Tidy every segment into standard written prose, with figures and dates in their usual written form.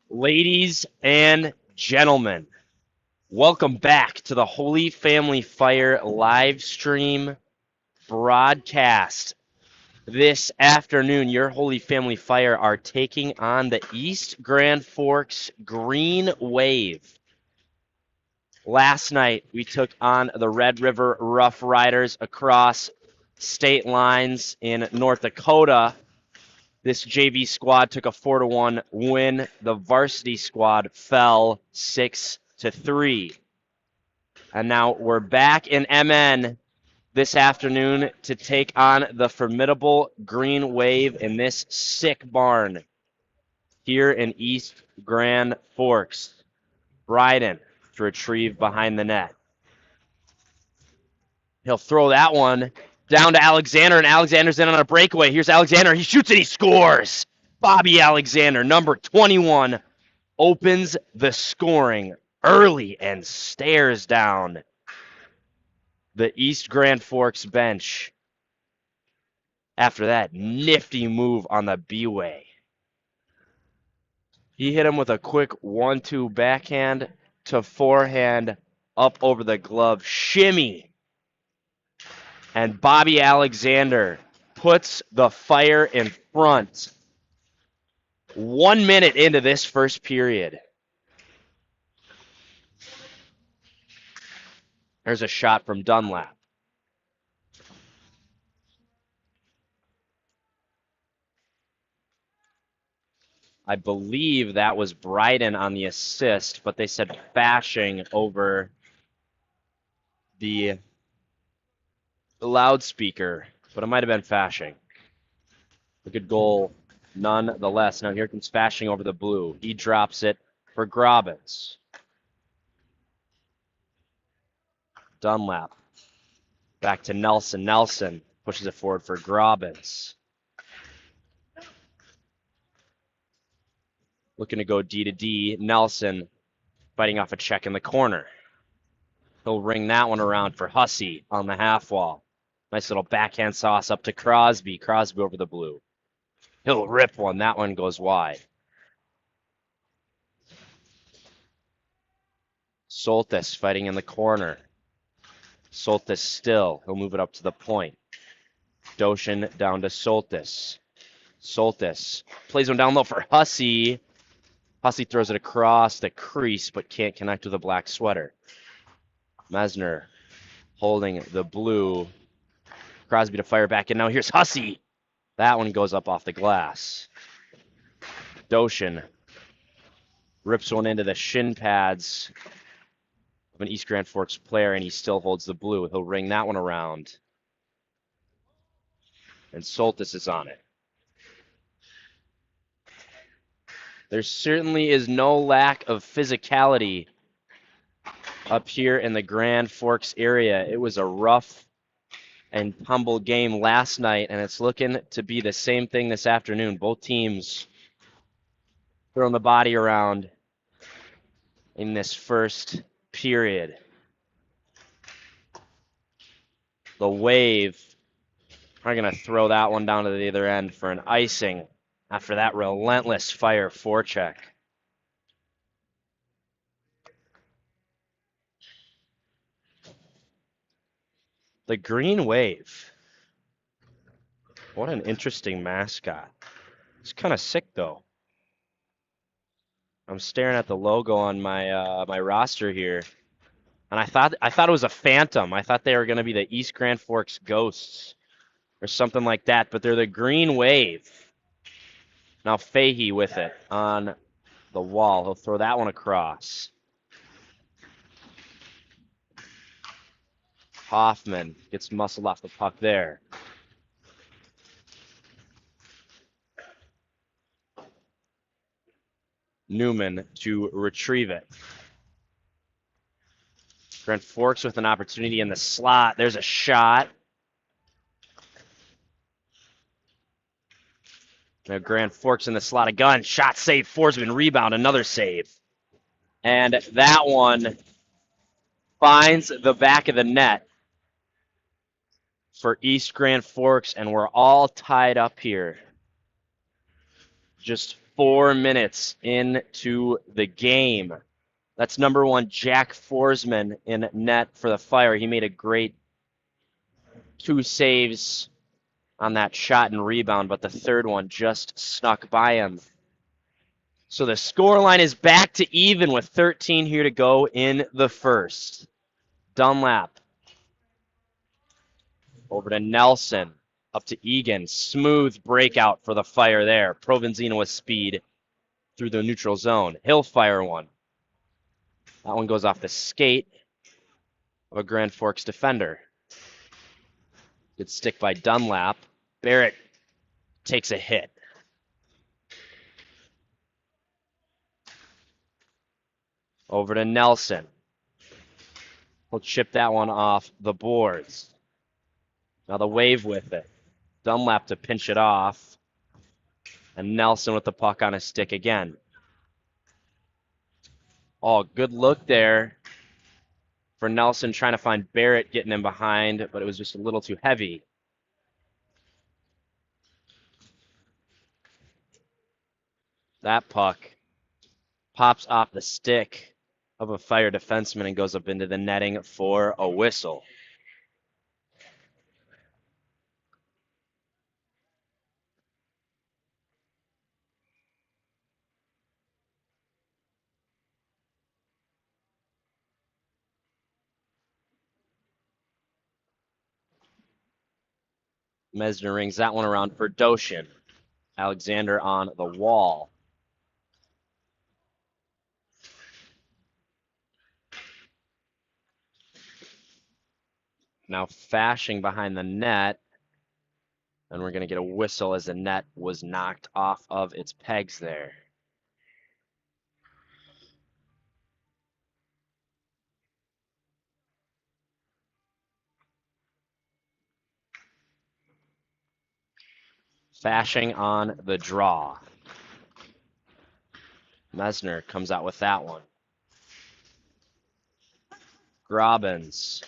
Ladies and gentlemen, welcome back to the Holy Family Fire live stream broadcast. This afternoon, your Holy Family Fire are taking on the East Grand Forks Green Wave. Last night, we took on the Red River Rough Riders across state lines in North Dakota. This JV squad took a 4-1 win. The varsity squad fell 6-3. And now we're back in MN this afternoon to take on the formidable Green Wave in this sick barn here in East Grand Forks. Bryden to retrieve behind the net. He'll throw that one down to Alexander, and Alexander's in on a breakaway. Here's Alexander. He shoots and he scores. Bobby Alexander, number 21, opens the scoring early and stares down the East Grand Forks bench. After that nifty move on the B-way. He hit him with a quick 1-2 backhand to forehand up over the glove shimmy. And Bobby Alexander puts the Fire in front. 1 minute into this first period. There's a shot from Dunlap. I believe that was Bryden on the assist, but they said bashing over the loudspeaker, but it might have been Fashing. A good goal nonetheless. Now here comes Fashing over the blue. He drops it for Grobbins. Dunlap. Back to Nelson. Nelson pushes it forward for Grobbins. Looking to go D to D. Nelson fighting off a check in the corner. He'll ring that one around for Hussey on the half wall. Nice little backhand sauce up to Crosby. Crosby over the blue. He'll rip one. That one goes wide. Soltis fighting in the corner. Soltis still. He'll move it up to the point. Doshin down to Soltis. Soltis plays one down low for Hussey. Hussey throws it across the crease, but can't connect with a black sweater. Mesner holding the blue. Crosby to fire back in. Now here's Hussey. That one goes up off the glass. Doshin rips one into the shin pads of an East Grand Forks player, and he still holds the blue. He'll ring that one around. And Soltis is on it. There certainly is no lack of physicality up here in the Grand Forks area. It was a rough and tumble game last night, and it's looking to be the same thing this afternoon. Both teams throwing the body around in this first period. The Wave are going to throw that one down to the other end for an icing after that relentless Fire forecheck. The Green Wave. What an interesting mascot. It's kind of sick, though. I'm staring at the logo on my my roster here, and I thought it was a phantom. I thought they were going to be the East Grand Forks Ghosts or something like that, but they're the Green Wave. Now Fahey with it on the wall. He'll throw that one across. Hoffman gets muscled off the puck there. Newman to retrieve it. Grand Forks with an opportunity in the slot. There's a shot. Now Grand Forks in the slot again. Shot save. Forsman rebound. Another save. And that one finds the back of the net for East Grand Forks, and we're all tied up here. Just 4 minutes into the game. That's number 1, Jack Forsman in net for the Fire. He made a great 2 saves on that shot and rebound, but the third one just snuck by him. So the scoreline is back to even with 13 here to go in the first. Dunlap over to Nelson, up to Egan. Smooth breakout for the Fire there. Provenzino with speed through the neutral zone. He'll fire one. That one goes off the skate of a Grand Forks defender. Good stick by Dunlap. Barrett takes a hit. Over to Nelson. He'll chip that one off the boards. Now the Wave with it. Dunlap to pinch it off. And Nelson with the puck on his stick again. Oh, good look there for Nelson trying to find Barrett getting him behind, but it was just a little too heavy. That puck pops off the stick of a Fire defenseman and goes up into the netting for a whistle. Mesner rings that one around for Doshin. Alexander on the wall. Now Fashing behind the net. And we're going to get a whistle as the net was knocked off of its pegs there. Fashing on the draw. Mesner comes out with that one. Grobbins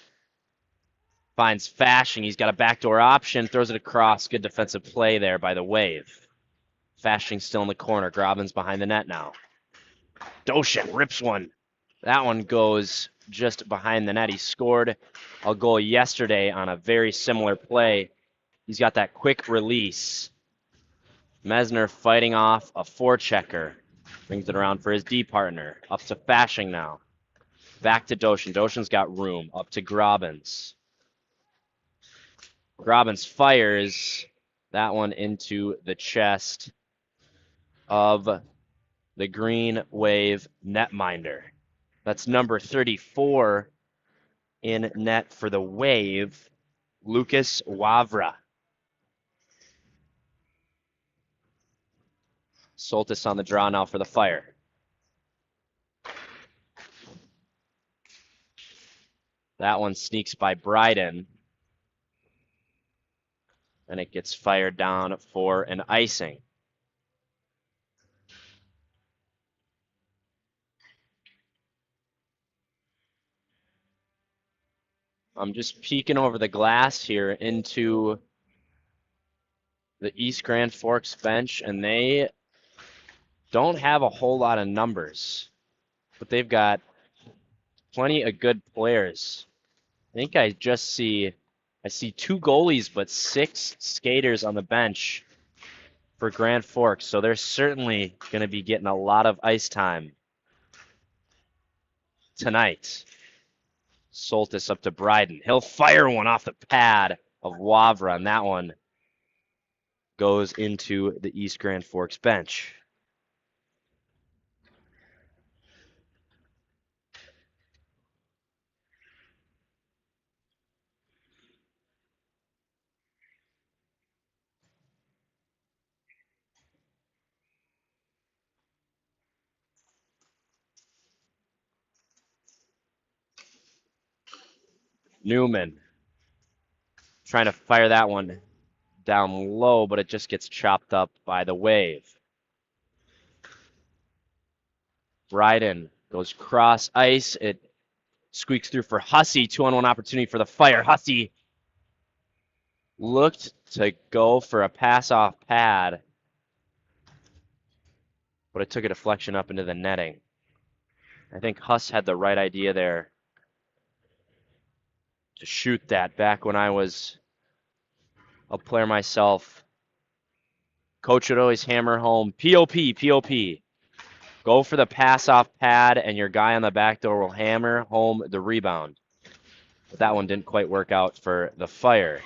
finds Fashing. He's got a backdoor option, throws it across. Good defensive play there by the Wave. Fashing still in the corner. Grobbins behind the net now. Doshin rips one. That one goes just behind the net. He scored a goal yesterday on a very similar play. He's got that quick release. Mesner fighting off a forechecker. Brings it around for his D partner. Up to Fashing now. Back to Doshin. Doshin's got room. Up to Grobbins. Grobbins fires that one into the chest of the Green Wave netminder. That's number 34 in net for the Wave, Lucas Wavra. Soltis on the draw now for the Fire. That one sneaks by Bryden. And it gets fired down for an icing. I'm just peeking over the glass here into the East Grand Forks bench, and they don't have a whole lot of numbers, but they've got plenty of good players. I think I see 2 goalies, but 6 skaters on the bench for Grand Forks, so they're certainly going to be getting a lot of ice time tonight. Soltis up to Bryden. He'll fire one off the pad of Wavra, and that one goes into the East Grand Forks bench. Newman trying to fire that one down low, but it just gets chopped up by the Wave. Bryden goes cross ice. It squeaks through for Hussey. 2-on-1 opportunity for the Fire. Hussey looked to go for a pass off pad. but it took a deflection up into the netting. I think Huss had the right idea there to shoot that back when I was a player myself. Coach would always hammer home, POP, POP. Go for the pass off pad, and your guy on the back door will hammer home the rebound. But that one didn't quite work out for the Fire.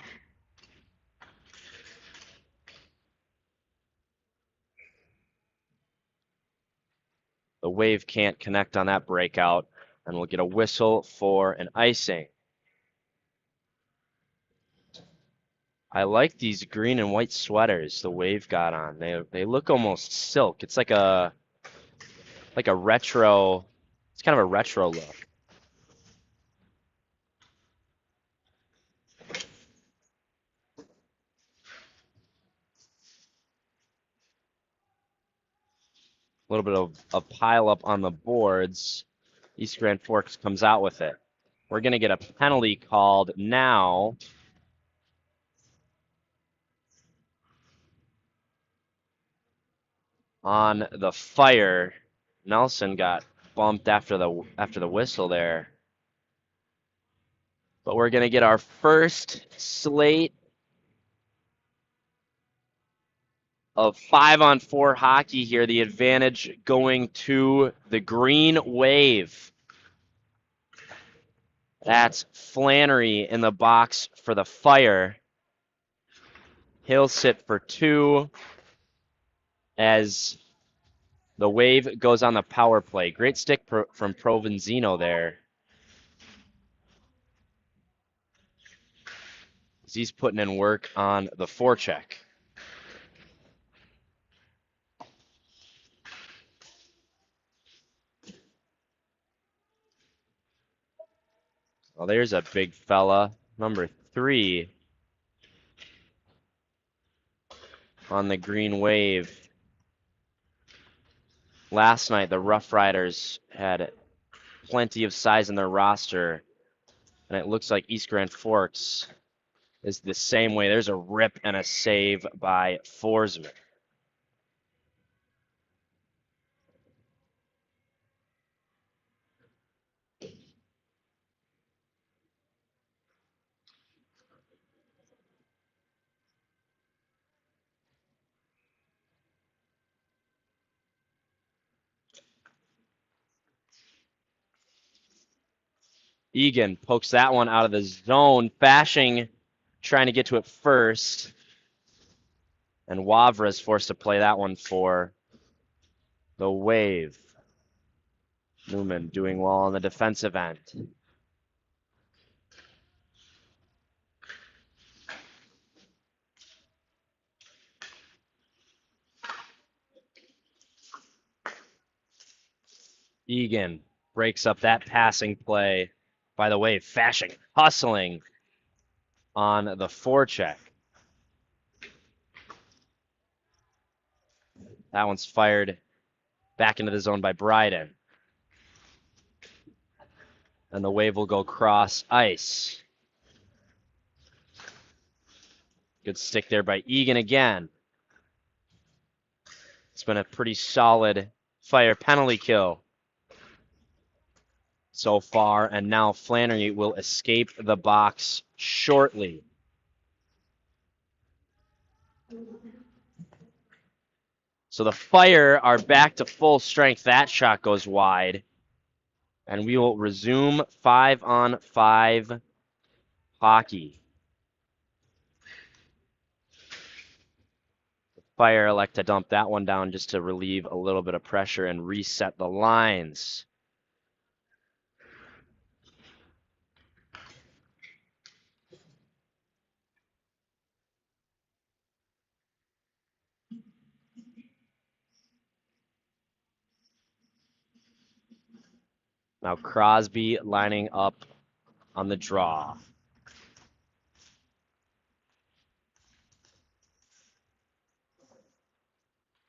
The Wave can't connect on that breakout, and we'll get a whistle for an icing. I like these green and white sweaters the Wave got on. They look almost silk. It's like a retro. It's kind of a retro look. A little bit of a pile up on the boards. East Grand Forks comes out with it. We're going to get a penalty called now. On the Fire. Nelson got bumped after the whistle there. But we're going to get our first slate of 5-on-4 hockey here. The advantage going to the Green Wave. That's Flannery in the box for the Fire. He'll sit for 2 as the Wave goes on the power play. Great stick from Provenzino there. He's putting in work on the forecheck. Well, there's a big fella, number 3 on the Green Wave. Last night, the Rough Riders had plenty of size in their roster, and it looks like East Grand Forks is the same way. There's a rip and a save by Forsman. Egan pokes that one out of the zone. Fashing trying to get to it first. And Wavra is forced to play that one for the Wave. Newman doing well on the defensive end. Egan breaks up that passing play. By the way, Fashing hustling on the forecheck. That one's fired back into the zone by Bryden. And the Wave will go cross ice. Good stick there by Egan again. It's been a pretty solid Fire penalty kill so far, and now Flannery will escape the box shortly. So the Fire are back to full strength. That shot goes wide. And we will resume 5-on-5 hockey. The Fire elect to dump that one down just to relieve a little bit of pressure and reset the lines. Now Crosby lining up on the draw.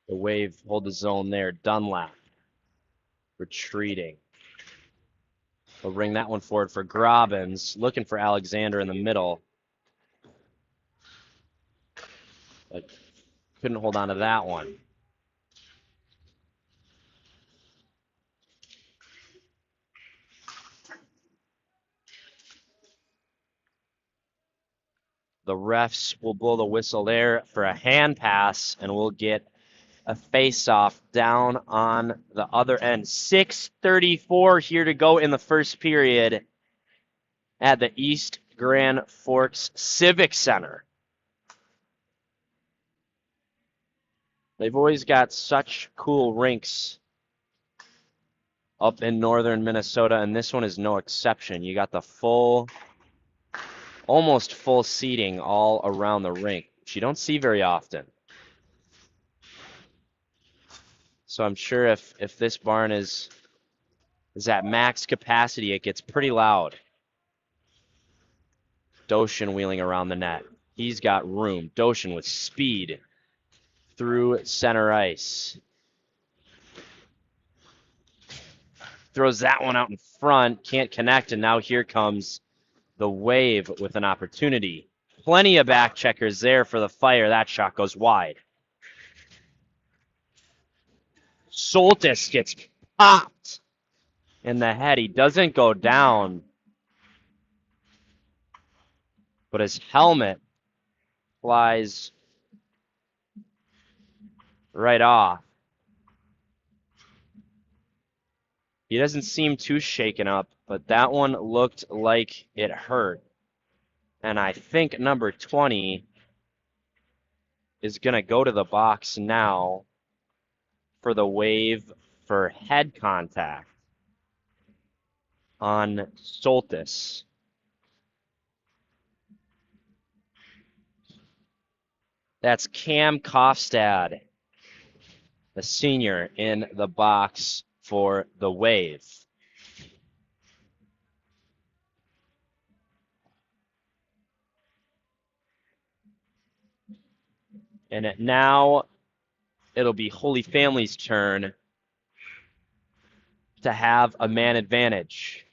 The Wave hold the zone there. Dunlap retreating. They'll bring that one forward for Grobbins. Looking for Alexander in the middle. But couldn't hold on to that one. The refs will blow the whistle there for a hand pass, and we'll get a face-off down on the other end. 6:34 here to go in the first period at the East Grand Forks Civic Center. They've always got such cool rinks up in northern Minnesota, and this one is no exception. You got the almost full seating all around the rink, which you don't see very often. So I'm sure if this barn is at max capacity, it gets pretty loud. Doshin wheeling around the net. He's got room. Doshin with speed through center ice. Throws that one out in front. Can't connect, and now here comes the Wave with an opportunity. Plenty of back checkers there for the Fire. That shot goes wide. Soltis gets popped in the head. He doesn't go down, but his helmet flies right off. He doesn't seem too shaken up, but that one looked like it hurt. And I think number 20 is going to go to the box now for the Wave for head contact on Soltis. That's Cam Kofstad, the senior, in the box for the Wave. And now it'll be Holy Family's turn to have a man advantage.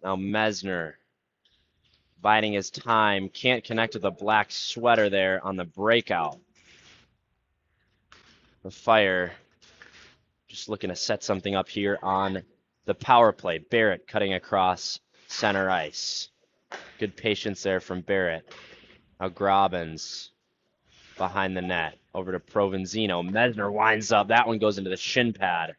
Now Mesner biding his time. Can't connect with the black sweater there on the breakout. The Fire just looking to set something up here on the power play. Barrett cutting across center ice. Good patience there from Barrett. Now Grobbins behind the net. Over to Provenzino. Mesner winds up. That one goes into the shin pad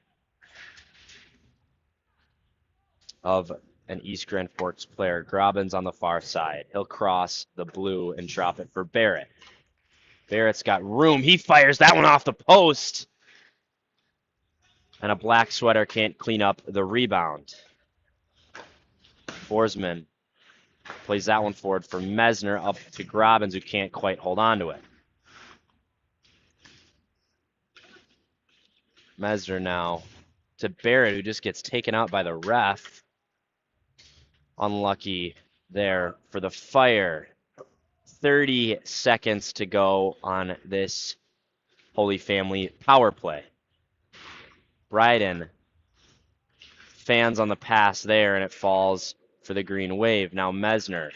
of an East Grand Forks player. Grobbins on the far side. He'll cross the blue and drop it for Barrett. Barrett's got room. He fires that one off the post. And a black sweater can't clean up the rebound. Forsman plays that one forward for Mesner up to Grobbins, who can't quite hold on to it. Mesner now to Barrett, who just gets taken out by the ref. Unlucky there for the Fire. 30 seconds to go on this Holy Family power play. Bryden fans on the pass there, and it falls for the Green Wave. Now Mesner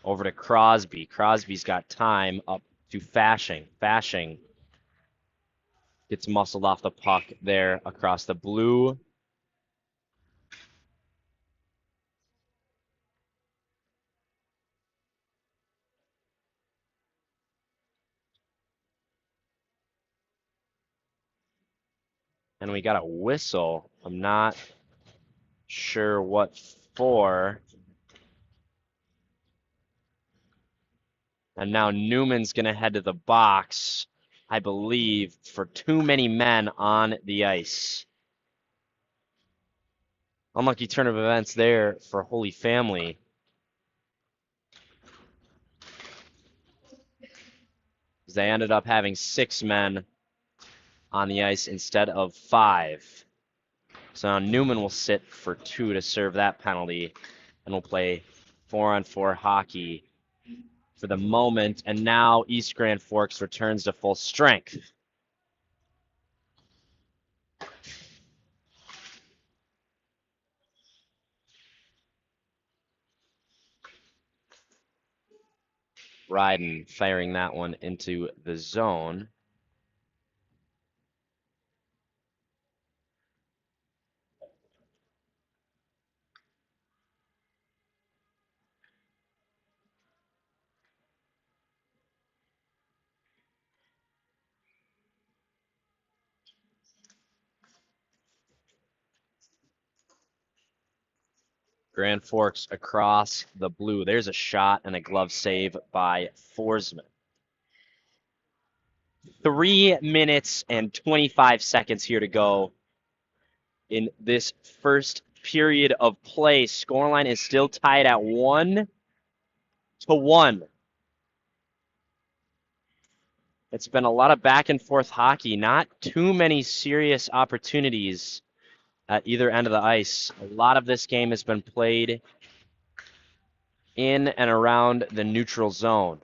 over to Crosby. Crosby's got time up to Fashing. Fashing gets muscled off the puck there across the blue. And we got a whistle. I'm not sure what for. And now Newman's going to head to the box, I believe, for too many men on the ice. Unlucky turn of events there for Holy Family. They ended up having 6 men on the ice instead of 5. So now Newman will sit for 2 to serve that penalty, and will play 4-on-4 hockey for the moment. And now East Grand Forks returns to full strength. Bryden firing that one into the zone. Grand Forks across the blue. There's a shot and a glove save by Forsman. 3 minutes and 25 seconds here to go in this first period of play. Scoreline is still tied at 1-1. It's been a lot of back and forth hockey, not too many serious opportunities at either end of the ice. A lot of this game has been played in and around the neutral zone.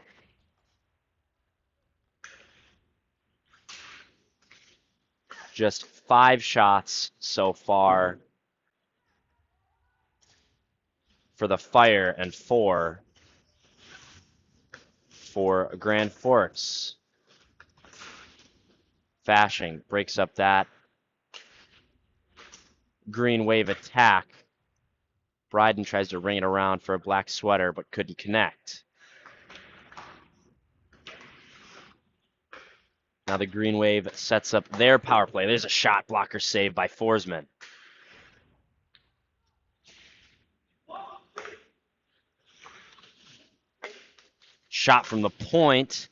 Just 5 shots so far for the Fire and 4 for Grand Forks. Fashing breaks up that Green Wave attack. Bryden tries to ring it around for a black sweater, but couldn't connect. Now the Green Wave sets up their power play. There's a shot blocker save by Forsman. Shot from the point.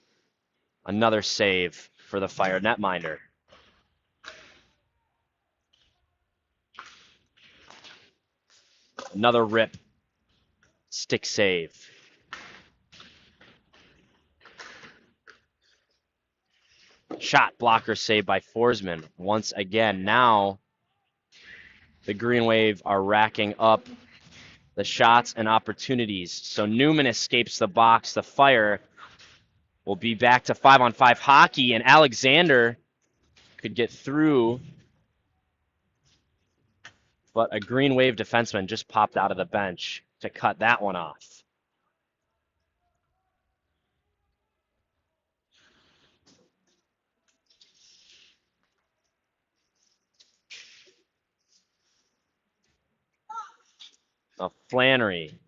Another save for the Fire netminder. Another rip. Stick save. Shot blocker save by Forsman. Once again, now the Green Wave are racking up the shots and opportunities. So Newman escapes the box. The Fire will be back to 5-on-5 hockey, and Alexander could get through, but a Green Wave defenseman just popped out of the bench to cut that one off. Now Flannery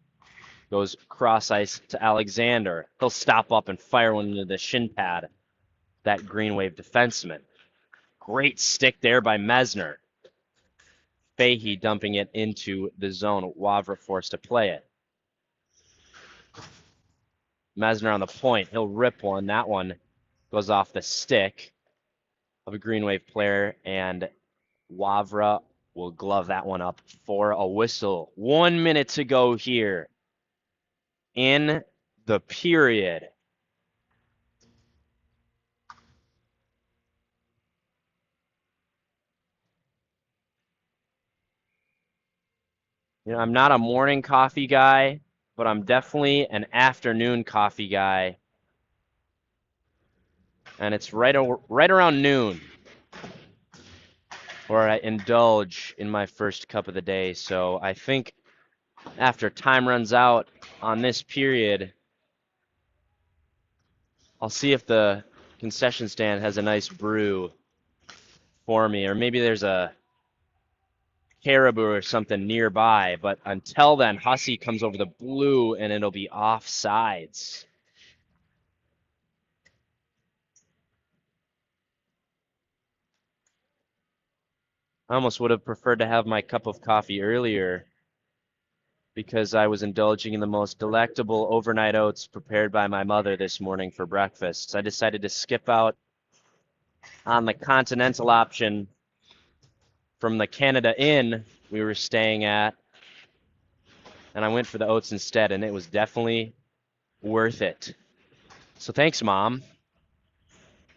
goes cross ice to Alexander. He'll stop up and fire one into the shin pad. That Green Wave defenseman. Great stick there by Mesner. Fahey dumping it into the zone. Wavra forced to play it. Mesner on the point. He'll rip one. That one goes off the stick of a Green Wave player, and Wavra will glove that one up for a whistle. 1 minute to go here in the period. You know, I'm not a morning coffee guy, but I'm definitely an afternoon coffee guy. And it's right around noon where I indulge in my first cup of the day. So I think after time runs out on this period, I'll see if the concession stand has a nice brew for me, or maybe there's a Caribou or something nearby. But until then, Hussey comes over the blue and it'll be offsides. I almost would have preferred to have my cup of coffee earlier because I was indulging in the most delectable overnight oats prepared by my mother this morning for breakfast. So I decided to skip out on the continental option from the Canada Inn we were staying at, and I went for the oats instead, and it was definitely worth it. So thanks, Mom.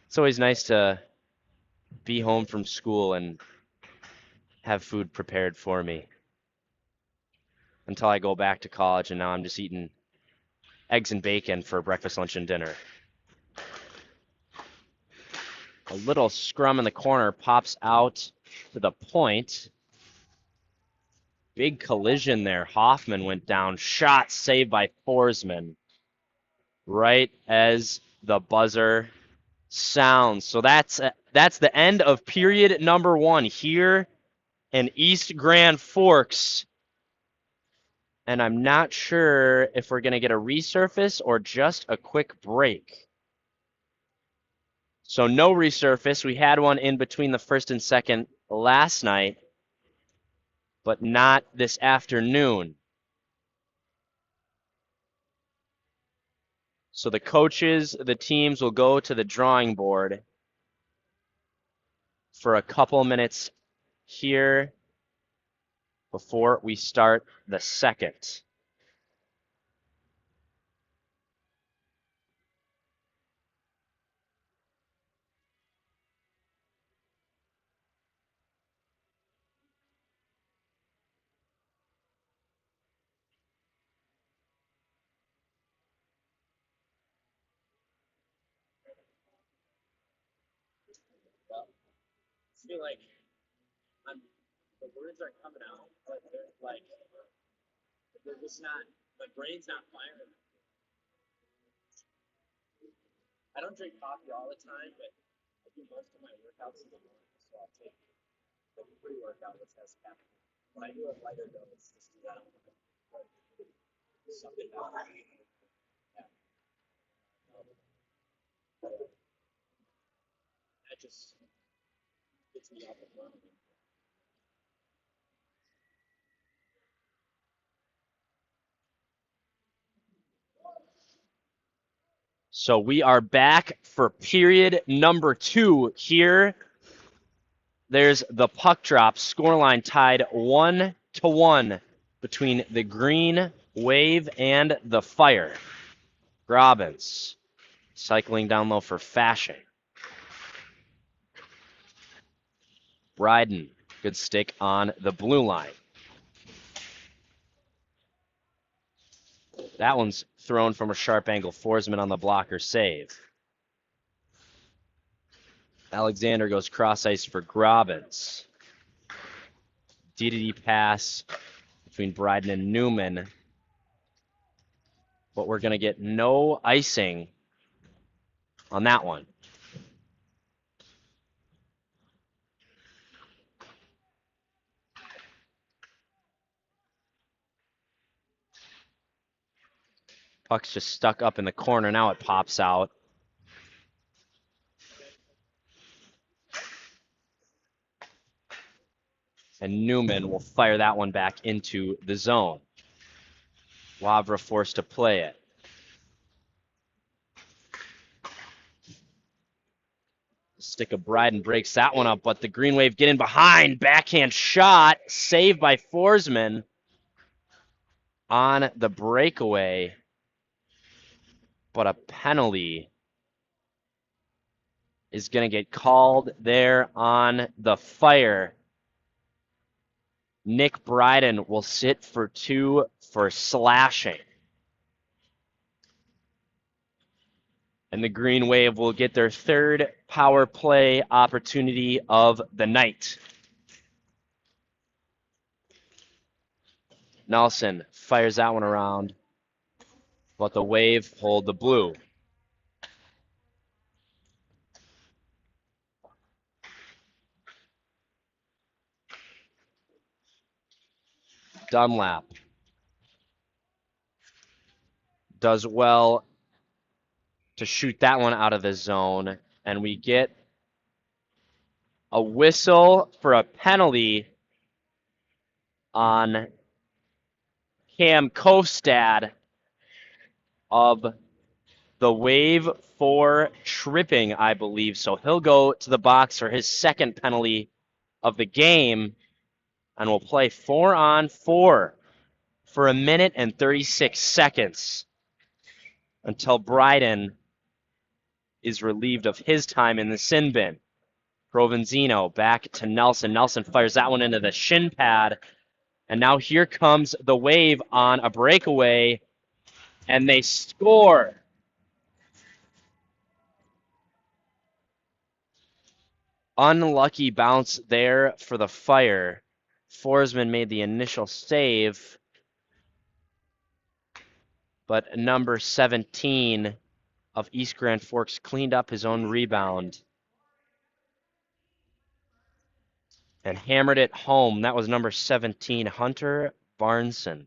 It's always nice to be home from school and have food prepared for me until I go back to college, and now I'm just eating eggs and bacon for breakfast, lunch, and dinner. A little scrum in the corner pops out to the point. Big collision there. Hoffman went down. Shot saved by Forsman. right as the buzzer sounds. So that's the end of period number 1 here in East Grand Forks. And I'm not sure if we're going to get a resurface or just a quick break. So no resurface. We had one in between the first and second last night, but not this afternoon. So the coaches, the teams will go to the drawing board for a couple minutes here before we start the second. I feel like the words are coming out, but they're just not, my brain's not firing. I don't drink coffee all the time, but I do most of my workouts in the morning, so I'll take the pre-workout, which has caffeine. When I do a lighter dose, just to that, something down. That just gets me up and running. So we are back for period number 2 here. There's the puck drop. Scoreline tied 1-1 between the Green Wave and the Fire. Robbins cycling down low for Fashion. Bryden, good stick on the blue line. That one's thrown from a sharp angle. Forsman on the blocker save. Alexander goes cross ice for Grobbins. D-to-D pass between Bryden and Newman. But we're going to get no icing on that one. Puck's just stuck up in the corner. Now it pops out. And Newman will fire that one back into the zone. Wavra forced to play it. Stick of Bryden breaks that one up, but the Green Wave get in behind. Backhand shot, saved by Forsman on the breakaway. But a penalty is going to get called there on the Fire. Nick Bryden will sit for 2 for slashing. And the Green Wave will get their 3rd power play opportunity of the night. Nelson fires that one around, but the Wave hold the blue. Dunlap does well to shoot that one out of the zone, and we get a whistle for a penalty on Cam Kostad of the Wave for tripping, I believe. So he'll go to the box for his 2nd penalty of the game, and we'll play 4-on-4 for 1 minute and 36 seconds until Bryden is relieved of his time in the sin bin. Provenzino back to Nelson. Nelson fires that one into the shin pad. And now here comes the Wave on a breakaway, and they score. Unlucky bounce there for the Fire. Forsman made the initial save. But number 17 of East Grand Forks cleaned up his own rebound and hammered it home. That was number 17, Hunter Barneson,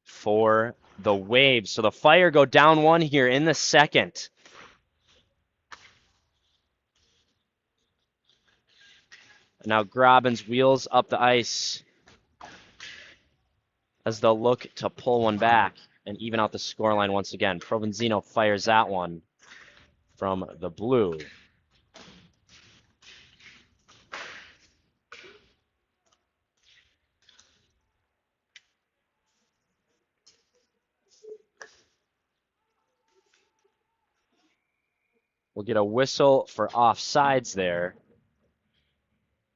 for the Waves. So the Fire go down one here in the second. Now Grobbins wheels up the ice as they'll look to pull one back and even out the scoreline once again. Provenzino fires that one from the blue. We'll get a whistle for offsides there.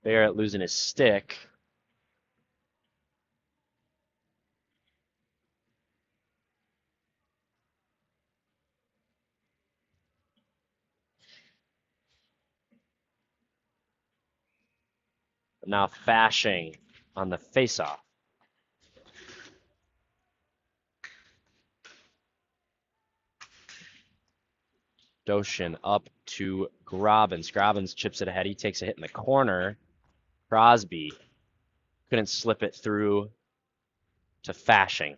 Barrett losing his stick. Now Fashing on the faceoff. Doshin up to Grobbins. Grobbins chips it ahead. He takes a hit in the corner. Crosby couldn't slip it through to Fashing.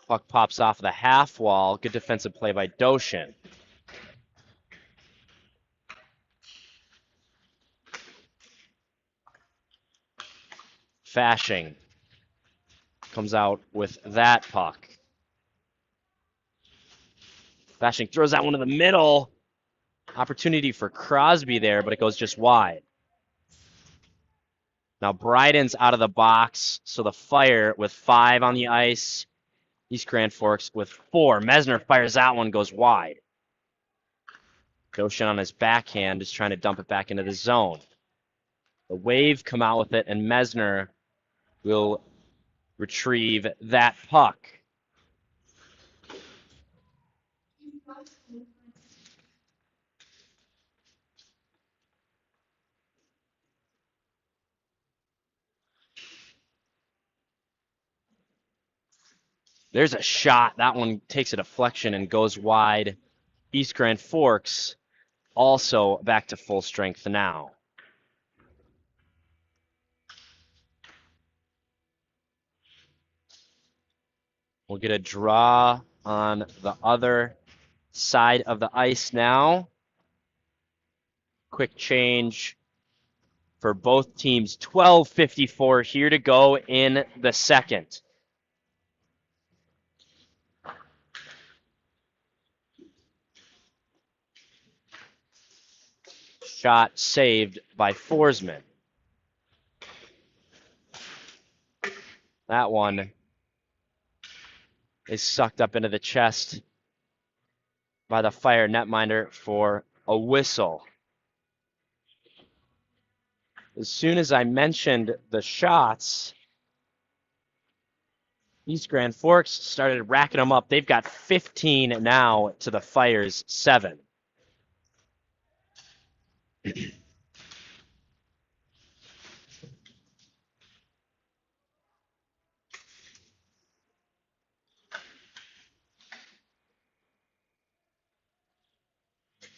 Puck pops off the half wall. Good defensive play by Doshin. Fashing comes out with that puck. Fashing throws that one in the middle. Opportunity for Crosby there, but it goes just wide. Now Bryden's out of the box, so the Fire with 5 on the ice. East Grand Forks with 4. Mesner fires that one, goes wide. Doshin on his backhand is trying to dump it back into the zone. The Wave come out with it, and Mesner will retrieve that puck. There's a shot. That one takes a deflection and goes wide. East Grand Forks also back to full strength now. We'll get a draw on the other side of the ice now. Quick change for both teams. 12:54 here to go in the second. Shot saved by Forsman. That one is sucked up into the chest by the Fire netminder for a whistle. As soon as I mentioned the shots, East Grand Forks started racking them up. They've got 15 now to the Fire's 7.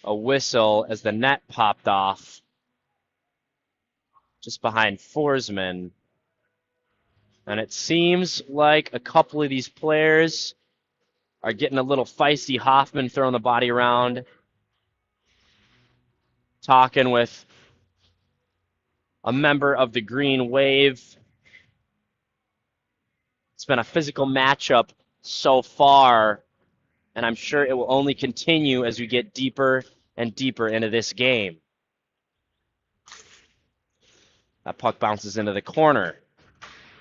A whistle as the net popped off just behind Forsman. And it seems like a couple of these players are getting a little feisty. Hoffman throwing the body around, talking with a member of the Green Wave. It's been a physical matchup so far, and I'm sure it will only continue as we get deeper and deeper into this game. That puck bounces into the corner.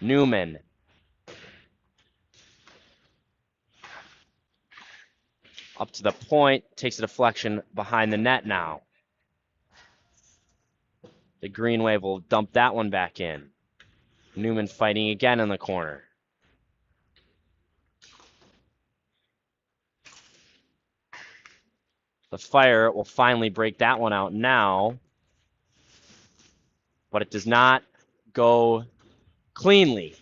Newman. Up to the point, takes a deflection behind the net now. The Green Wave will dump that one back in. Newman fighting again in the corner. The Fire will finally break that one out now, but it does not go cleanly.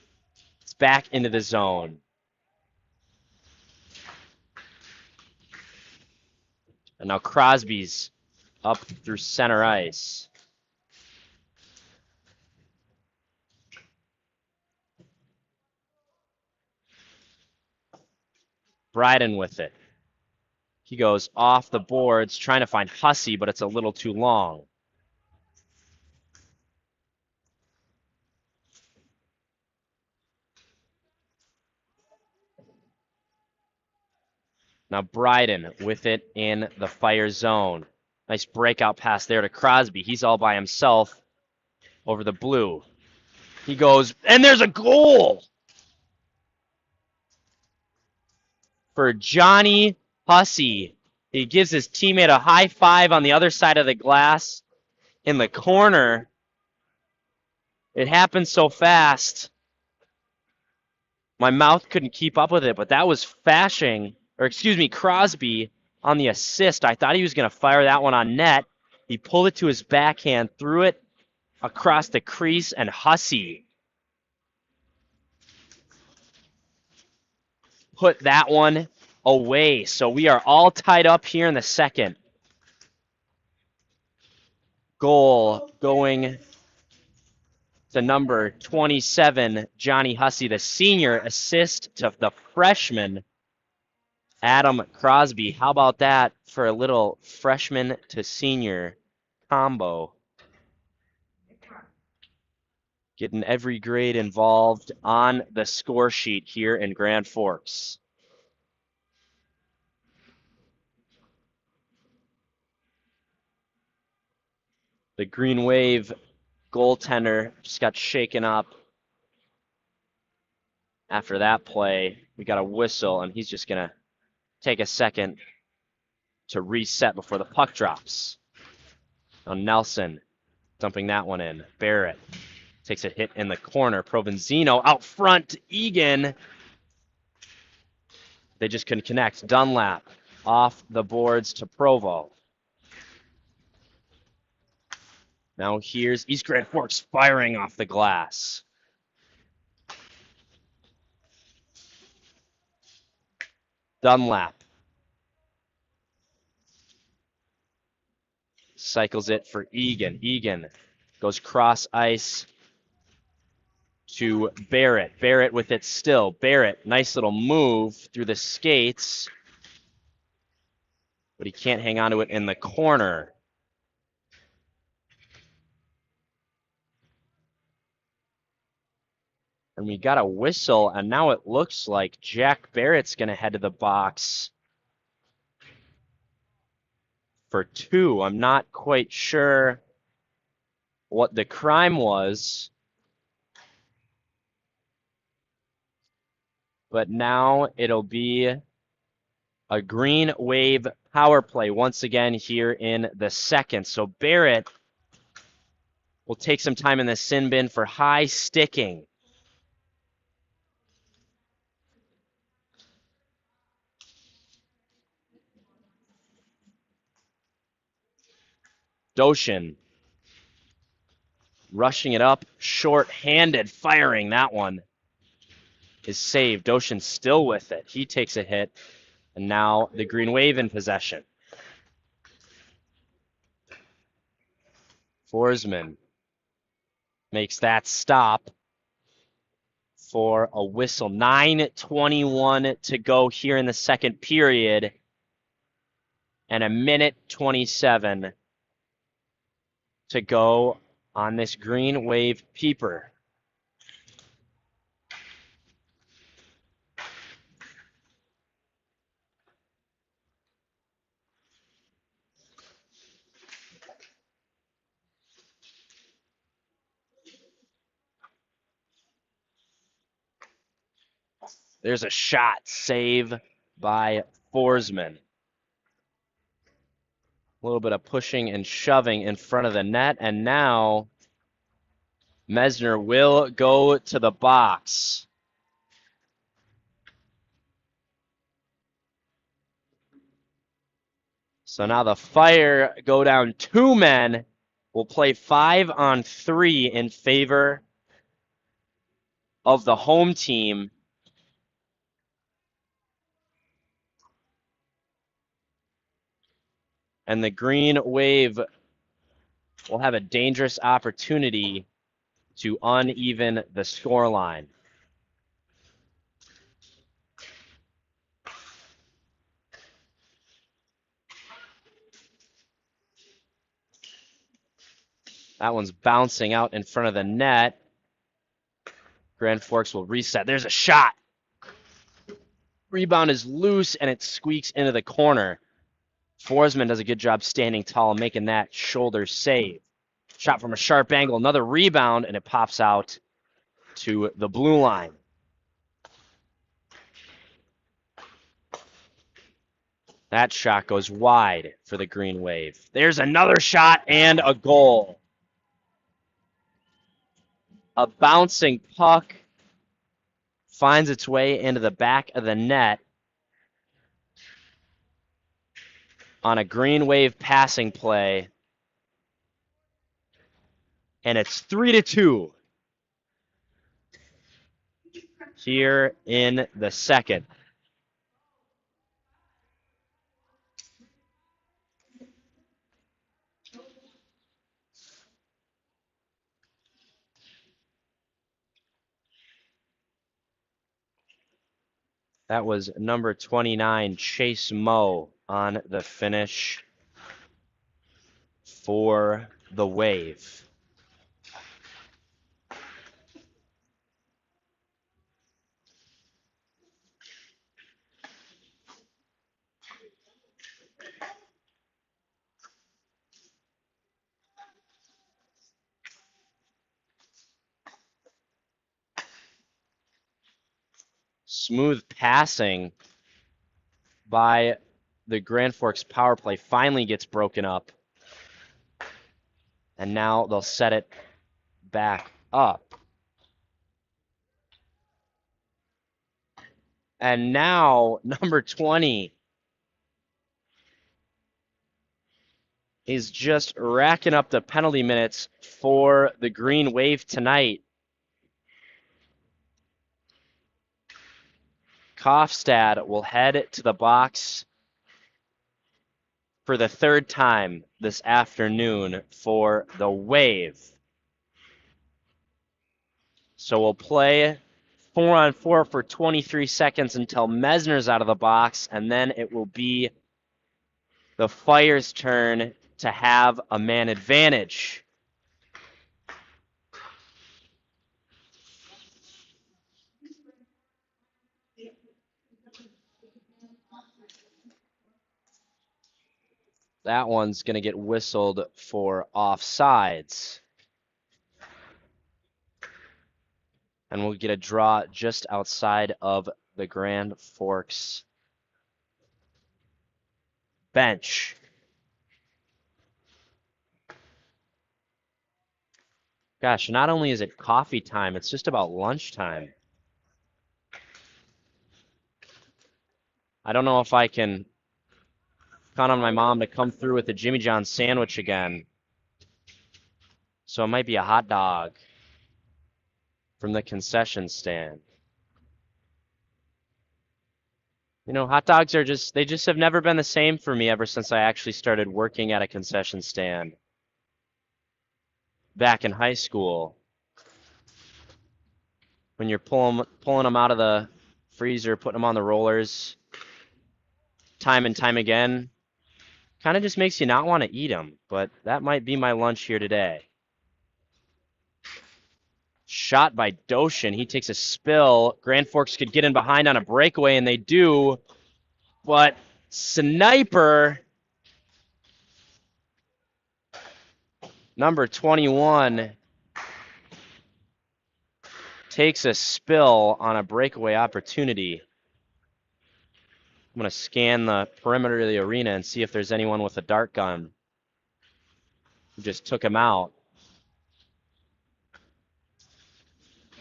It's back into the zone. And now Crosby's up through center ice. Bryden with it. He goes off the boards, trying to find Hussey, but it's a little too long. Now Bryden with it in the Fire zone. Nice breakout pass there to Crosby. He's all by himself over the blue. He goes, and there's a goal for Johnny Hussey. He gives his teammate a high five on the other side of the glass in the corner. It happened so fast. My mouth couldn't keep up with it, but that was Crosby on the assist. I thought he was going to fire that one on net. He pulled it to his backhand, threw it across the crease, and Hussey put that one away. So we are all tied up here in the second. Goal going to number 27, Johnny Hussey, the senior. Assist to the freshman, Adam Crosby. How about that for a little freshman to senior combo? Getting every grade involved on the score sheet here in Grand Forks. The Green Wave goaltender just got shaken up after that play. We got a whistle, and he's just going to take a second to reset before the puck drops. Now Nelson dumping that one in. Barrett takes a hit in the corner. Provenzino out front. Egan. They just couldn't connect. Dunlap off the boards to Provo. Now here's East Grand Forks firing off the glass. Dunlap cycles it for Egan. Egan goes cross ice to Barrett. Barrett with it still. Barrett, nice little move through the skates, but he can't hang on to it in the corner. And we got a whistle, and now it looks like Jack Barrett's going to head to the box for 2. I'm not quite sure what the crime was, but now it'll be a Green Wave power play once again here in the second. So Barrett will take some time in the sin bin for high sticking. Doshin rushing it up, short-handed, firing. That one is saved. Doshin still with it. He takes a hit, and now the Green Wave in possession. Forsman makes that stop for a whistle. 9:21 to go here in the second period, and 1:27 to go on this Green Wave peeper. There's a shot, save by Forsman. A little bit of pushing and shoving in front of the net, and now Mesner will go to the box. So now the Fire go down 2 men. We'll play 5-on-3 in favor of the home team. And the Green Wave will have a dangerous opportunity to uneven the scoreline. That one's bouncing out in front of the net. Grand Forks will reset. There's a shot. Rebound is loose, and it squeaks into the corner. Forsman does a good job standing tall, making that shoulder save. Shot from a sharp angle, another rebound, and it pops out to the blue line. That shot goes wide for the Green Wave. There's another shot and a goal. A bouncing puck finds its way into the back of the net on a Green Wave passing play. And it's 3-2 here in the second. That was number 29, Chase Moe, on the finish for the Wave. Smooth passing by the Grand Forks power play finally gets broken up. And now they'll set it back up. And now number 20 is just racking up the penalty minutes for the Green Wave tonight. Kofstad will head to the box for the third time this afternoon for the Wave. So we'll play 4-on-4 for 23 seconds until Mesner's out of the box, and then it will be the Fire's turn to have a man advantage. That one's going to get whistled for offsides. And we'll get a draw just outside of the Grand Forks bench. Gosh, not only is it coffee time, it's just about lunchtime. I don't know if I can count on my mom to come through with a Jimmy John's sandwich again. So it might be a hot dog from the concession stand. You know, hot dogs are they just have never been the same for me ever since I actually started working at a concession stand back in high school. When you're pulling them out of the freezer, putting them on the rollers, time and time again, kind of just makes you not want to eat them, but that might be my lunch here today. Shot by Doshin. He takes a spill. Grand Forks could get in behind on a breakaway, and they do. But Sniper, number 21, takes a spill on a breakaway opportunity. I'm going to scan the perimeter of the arena and see if there's anyone with a dart gun who just took him out.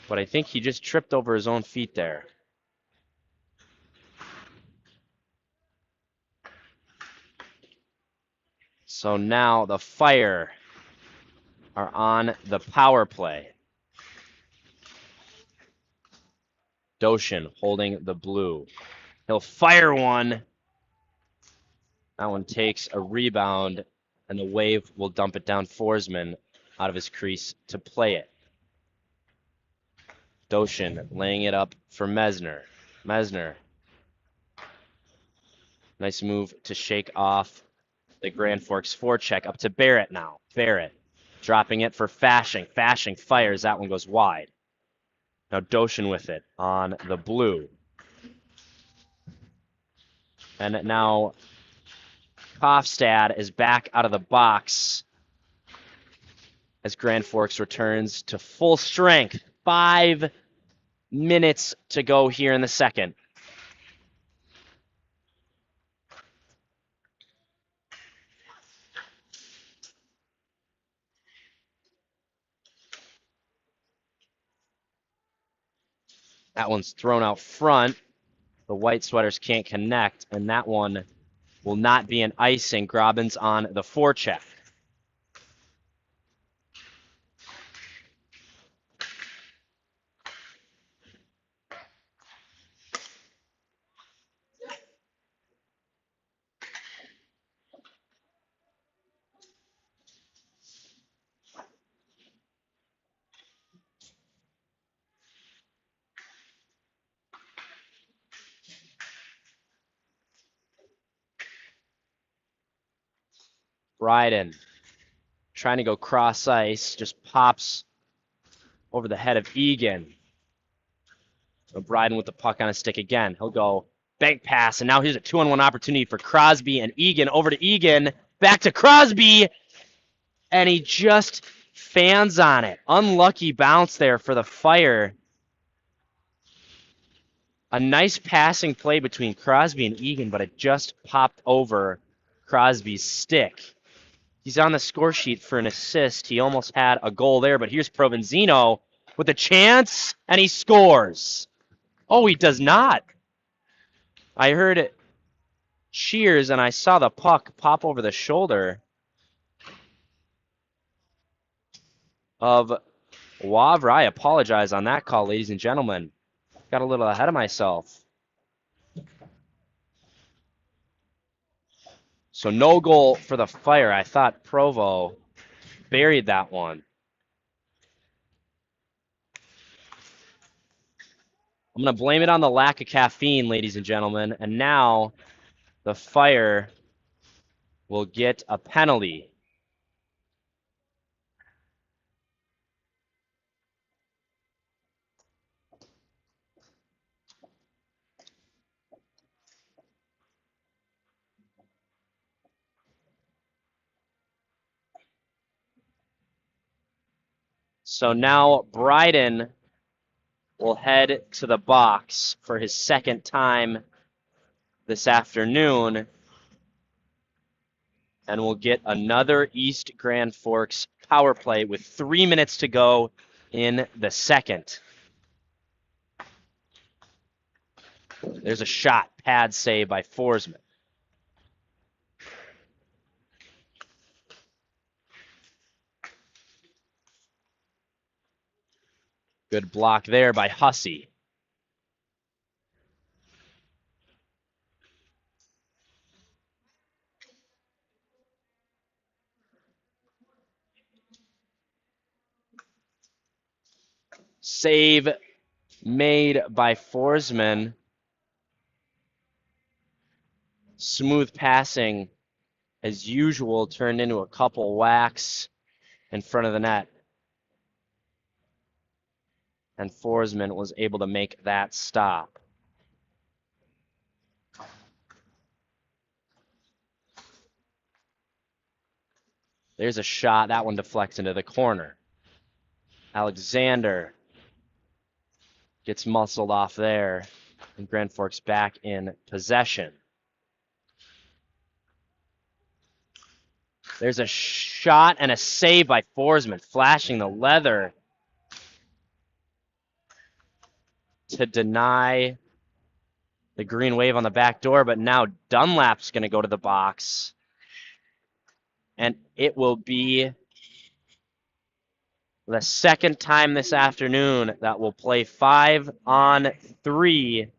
But I think he just tripped over his own feet there. So now the Fire are on the power play. Doshin holding the blue. He'll fire one. That one takes a rebound, and the Wave will dump it down Forsman out of his crease to play it. Doshin laying it up for Mesner. Mesner. Nice move to shake off the Grand Forks forecheck. Up to Barrett now. Barrett dropping it for Fashing. Fashing fires. That one goes wide. Now Doshin with it on the blue. And now Kofstad is back out of the box as Grand Forks returns to full strength. 5 minutes to go here in the second. That one's thrown out front. The White Sweaters can't connect, and that one will not be an icing. Grobbins on the forecheck. Bryden trying to go cross ice, just pops over the head of Egan. So Bryden with the puck on his stick again. He'll go bank pass, and now here's a 2-on-1 opportunity for Crosby and Egan. Over to Egan, back to Crosby, and he just fans on it. Unlucky bounce there for the Fire. A nice passing play between Crosby and Egan, but it just popped over Crosby's stick. He's on the score sheet for an assist. He almost had a goal there, but here's Provenzino with a chance, and he scores. Oh, he does not. I heard cheers, and I saw the puck pop over the shoulder of Wavre. I apologize on that call, ladies and gentlemen. Got a little ahead of myself. So no goal for the Fire. I thought Provo buried that one. I'm going to blame it on the lack of caffeine, ladies and gentlemen. And now the Fire will get a penalty. So now Bryden will head to the box for his second time this afternoon, and we'll get another East Grand Forks power play with 3 minutes to go in the second. There's a shot, pad save by Forsman. Good block there by Hussey. Save made by Forsman. Smooth passing, as usual, turned into a couple whacks in front of the net. And Forsman was able to make that stop. There's a shot. That one deflects into the corner. Alexander gets muscled off there, and Grand Forks back in possession. There's a shot and a save by Forsman, flashing the leather to deny the Green Wave on the back door, but now Dunlap's going to go to the box and it will be the second time this afternoon that we'll play 5-on-3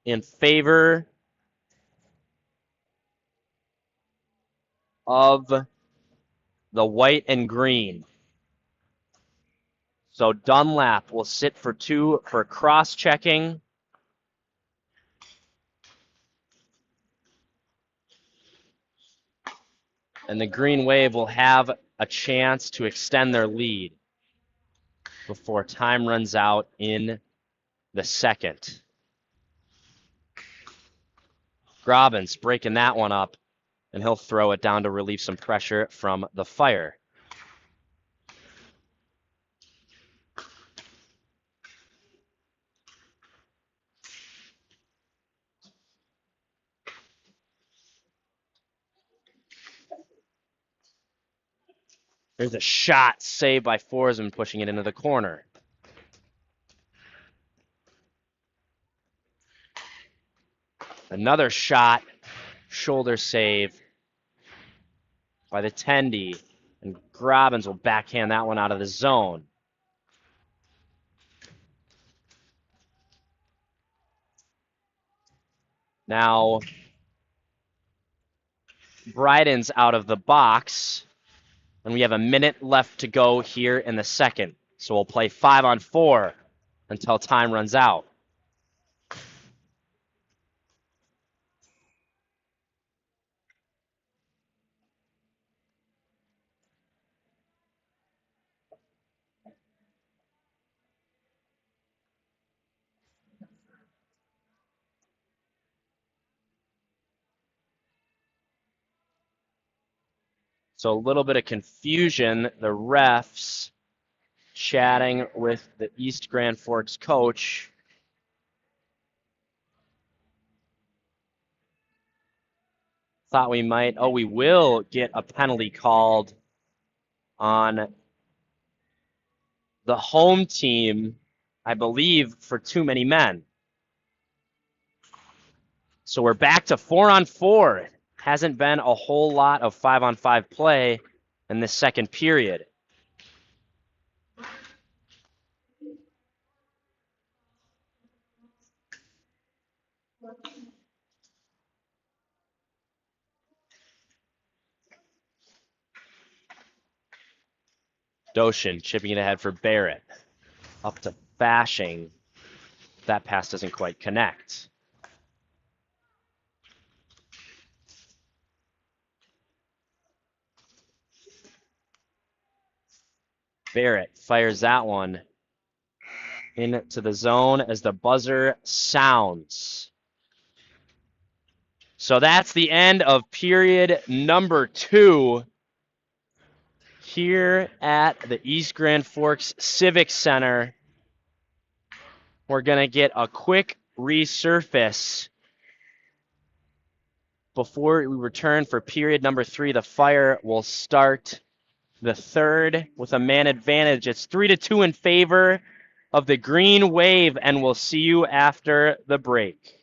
in favor of the white and green. So Dunlap will sit for 2 for cross-checking. And the Green Wave will have a chance to extend their lead before time runs out in the second. Grobbins breaking that one up, and he'll throw it down to relieve some pressure from the Fire. There's a shot saved by Forsman, pushing it into the corner. Another shot, shoulder save by the Tendy, and Grobbins will backhand that one out of the zone. Now, Bryden's out of the box, and we have a minute left to go here in the second. So we'll play 5-on-4 until time runs out. So a little bit of confusion. The refs chatting with the East Grand Forks coach. Thought we might, we will get a penalty called on the home team, I believe, for too many men. So we're back to 4-on-4. Hasn't been a whole lot of 5-on-5 play in this second period. Doshin chipping it ahead for Barrett. Up to Bashing. That pass doesn't quite connect. Barrett fires that one into the zone as the buzzer sounds. So that's the end of period number 2 here at the East Grand Forks Civic Center. We're going to get a quick resurface before we return for period number 3. The Fire will start the third with a man advantage. It's 3-2 in favor of the Green Wave, and we'll see you after the break.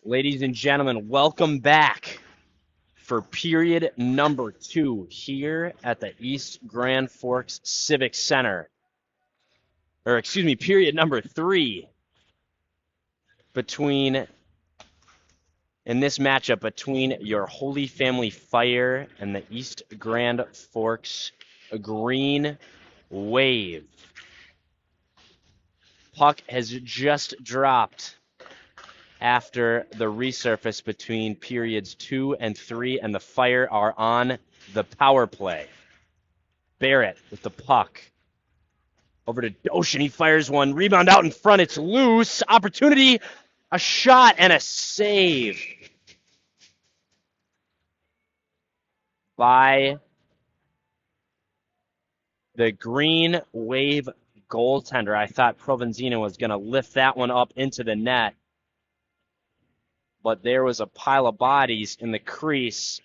Ladies and gentlemen, welcome back for period number 2 here at the East Grand Forks Civic Center. Or excuse me, period number 3 in this matchup between your Holy Family Fire and the East Grand Forks Green Wave. Puck has just dropped after the resurface between periods 2 and 3, and the Fire are on the power play. Barrett with the puck. Over to Doshin. He fires one. Rebound out in front. It's loose. Opportunity. A shot and a save by the Green Wave goaltender. I thought Provenzino was going to lift that one up into the net, but there was a pile of bodies in the crease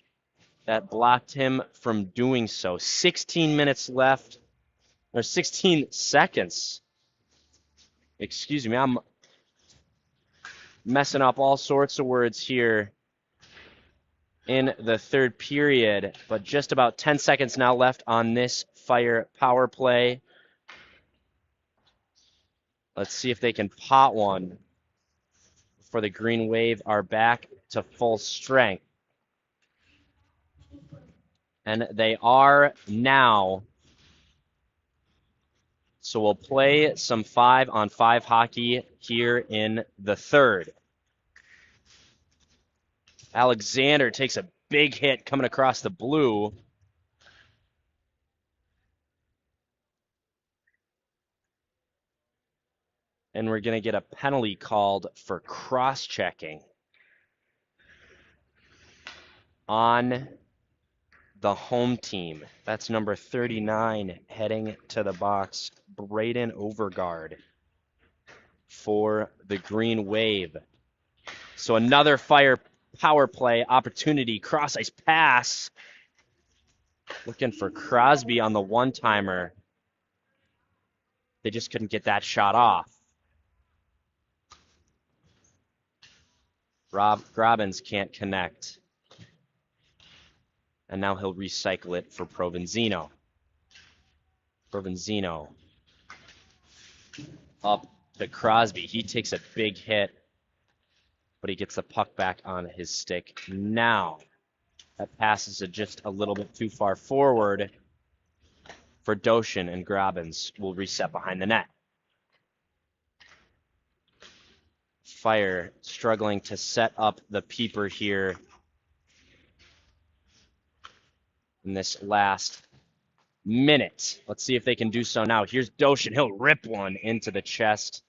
that blocked him from doing so. 16 minutes left, or 16 seconds. Excuse me, I'm messing up all sorts of words here in the third period, but just about 10 seconds now left on this Fire power play. Let's see if they can pot one before the Green Wave are back to full strength. And they are now. So we'll play some 5-on-5 hockey here in the third. Alexander takes a big hit coming across the blue. And we're going to get a penalty called for cross-checking on the home team. That's number 39 heading to the box, Braden Overgaard for the Green Wave. So another Fire power play opportunity, cross-ice pass. Looking for Crosby on the one-timer. They just couldn't get that shot off. Robbins can't connect. And now he'll recycle it for Provenzino. Provenzino up to Crosby. He takes a big hit, but he gets the puck back on his stick now. That passes it just a little bit too far forward for Doshin, and Robbins will reset behind the net. Fire struggling to set up the peeper here in this last minute. Let's see if they can do so now. Here's Doshin. He'll rip one into the chest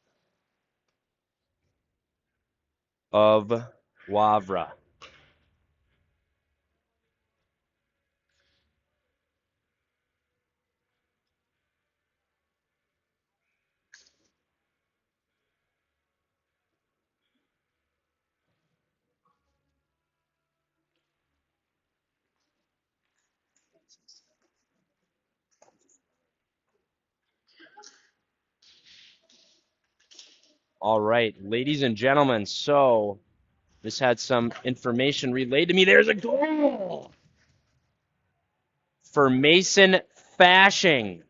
of Wavra. All right, ladies and gentlemen, so this had some information relayed to me. There's a goal for Mason Fashing.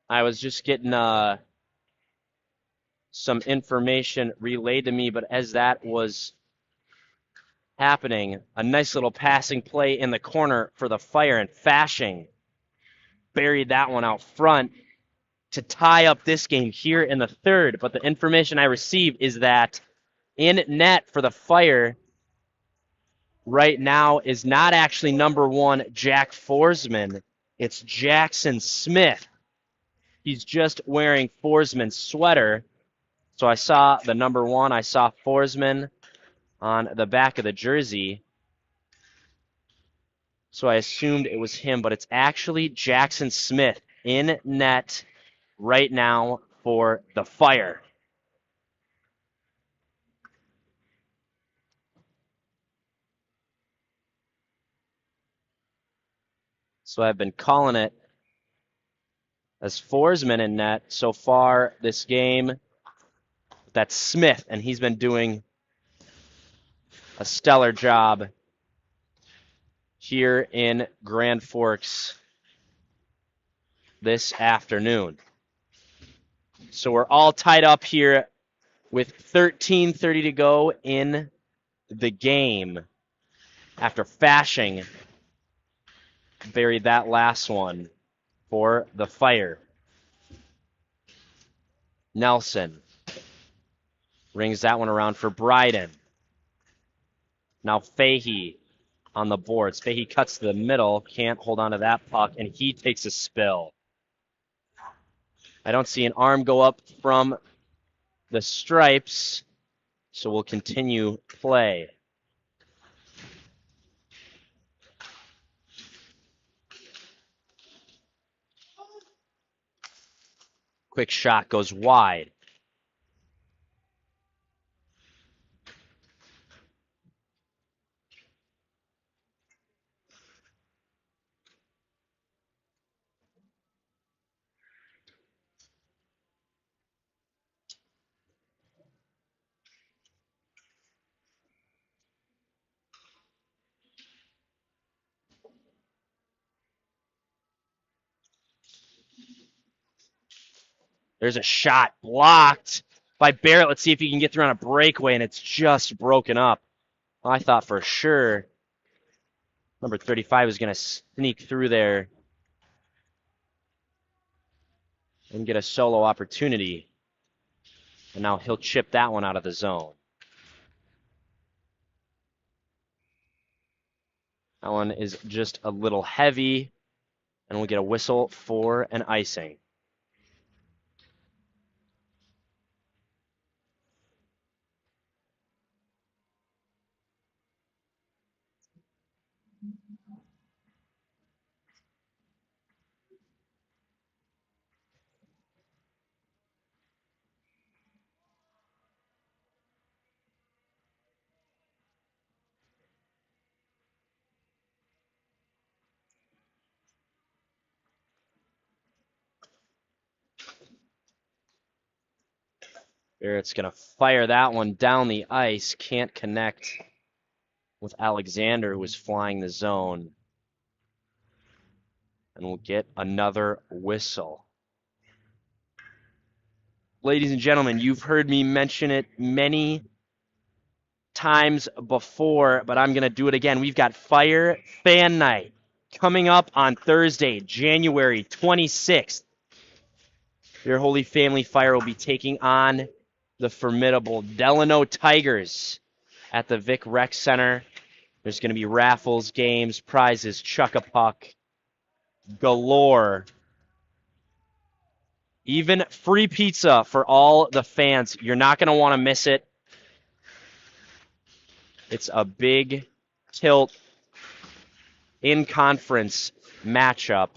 I was just getting some information relayed to me, but as that was happening, a nice little passing play in the corner for the Fire, and Fashing buried that one out front to tie up this game here in the third. But the information I received is that in net for the Fire right now is not actually number 1 Jack Forsman. It's Jackson Smith. He's just wearing Forsman's sweater. So I saw the number 1. I saw Forsman on the back of the jersey. So I assumed it was him, but it's actually Jackson Smith in net right now for the Fire. So I've been calling it as Forsman in net so far this game. That's Smith, and he's been doing a stellar job here in Grand Forks this afternoon. So we're all tied up here with 13:30 to go in the game after Fashing buried that last one for the Fire. Nelson rings that one around for Bryden. Now Fahey on the boards. Fahey cuts to the middle, can't hold on to that puck, and he takes a spill. I don't see an arm go up from the stripes, so we'll continue play. Quick shot goes wide. There's a shot blocked by Barrett. Let's see if he can get through on a breakaway, and it's just broken up. I thought for sure number 35 was going to sneak through there and get a solo opportunity. And now he'll chip that one out of the zone. That one is just a little heavy, and we'll get a whistle for an icing. Barrett's going to fire that one down the ice. Can't connect with Alexander, who was flying the zone. And we'll get another whistle. Ladies and gentlemen, you've heard me mention it many times before, but I'm going to do it again. We've got Fire Fan Night coming up on Thursday, January 26th. Your Holy Family Fire will be taking on the formidable Delano Tigers at the Vic Rec Center. There's going to be raffles, games, prizes, chuck-a-puck galore. Even free pizza for all the fans. You're not going to want to miss it. It's a big tilt in-conference matchup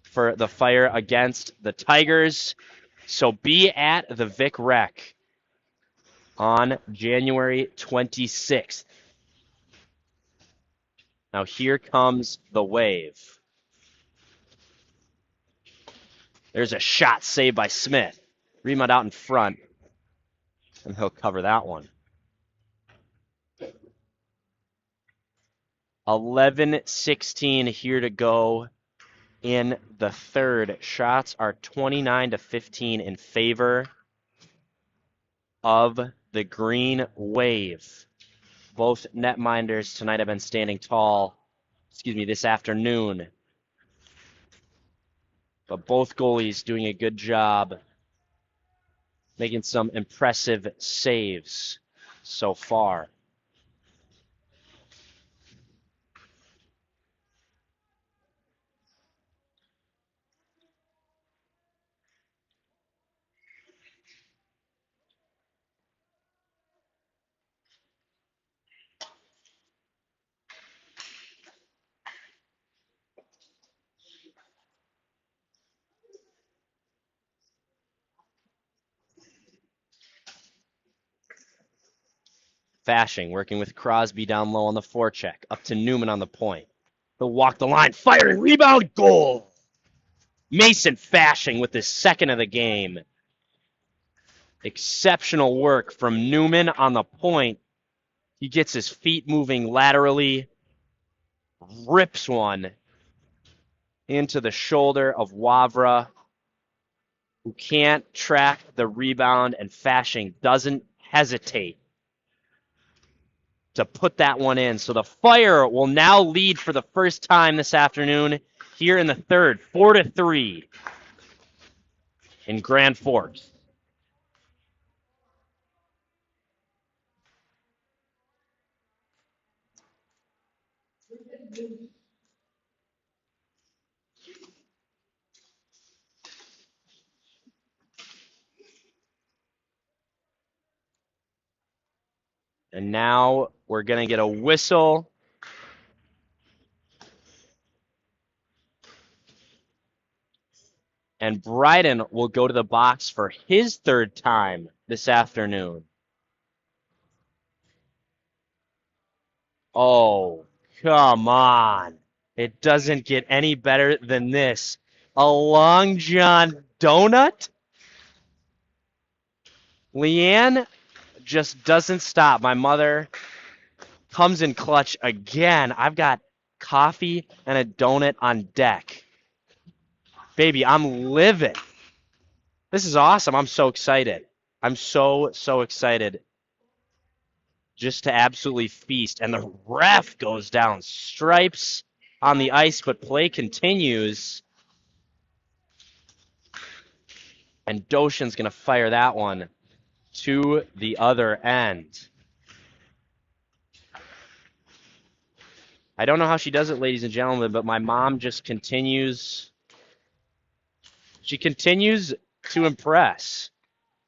for the Fire against the Tigers. So be at the Vic Rec on January 26th. Now here comes the wave. There's a shot saved by Smith. Remont out in front, and he'll cover that one. 11:16 here to go in the third. Shots are 29-15 in favor of the Green Wave. Both netminders tonight have been standing tall, this afternoon. But both goalies doing a good job making some impressive saves so far. Fashing, working with Crosby down low on the forecheck. Up to Newman on the point. He'll walk the line, firing, rebound, goal! Mason Fashing with his second of the game. Exceptional work from Newman on the point. He gets his feet moving laterally, rips one into the shoulder of Wavra, who can't track the rebound, and Fasching doesn't hesitate to put that one in. So the Fire will now lead for the first time this afternoon here in the third, 4-3 in Grand Forks. And now we're going to get a whistle. And Bryden will go to the box for his third time this afternoon. Oh, come on. It doesn't get any better than this. A Long John donut? Leanne just doesn't stop. My mother comes in clutch again. I've got coffee and a donut on deck. Baby, I'm living. This is awesome. I'm so excited. I'm so excited just to absolutely feast. And the ref goes down. Stripes on the ice, but play continues. And Doshin's going to fire that one to the other end. I don't know how she does it, ladies and gentlemen, but my mom just continues. She continues to impress.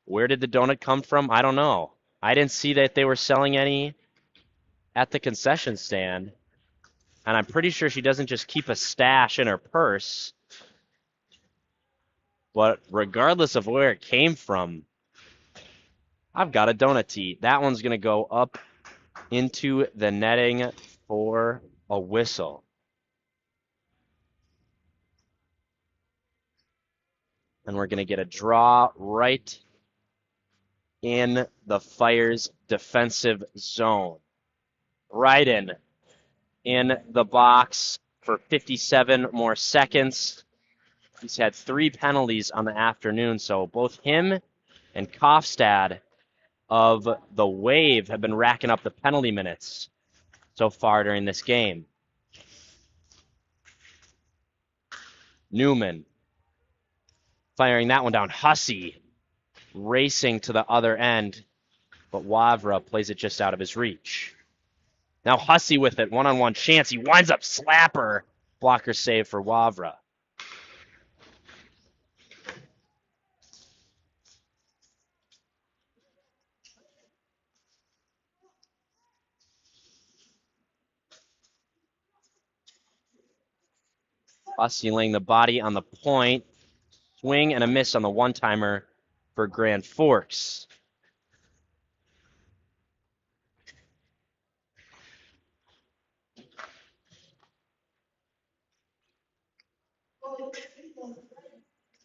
Where did the donut come from? I don't know. I didn't see that they were selling any at the concession stand. And I'm pretty sure she doesn't just keep a stash in her purse. But regardless of where it came from, I've got a donut to eat. That one's going to go up into the netting for a whistle. And we're going to get a draw right in the Fire's defensive zone. Bryden in the box for 57 more seconds. He's had 3 penalties on the afternoon, so both him and Kofstad of the Wave have been racking up the penalty minutes so far during this game. Newman firing that one down. Hussey racing to the other end, but Wavra plays it just out of his reach. Now Hussey with it, one-on-one chance. He winds up slapper. Blocker save for Wavra. Hussey laying the body on the point. Swing and a miss on the one-timer for Grand Forks.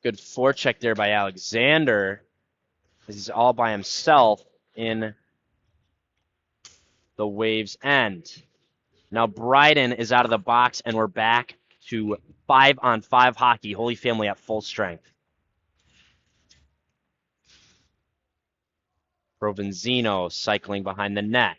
Good forecheck there by Alexander. He's all by himself in the Wave's end. Now Bryden is out of the box, and we're back to 5-on-5 hockey. Holy Family at full strength. Provenzino cycling behind the net.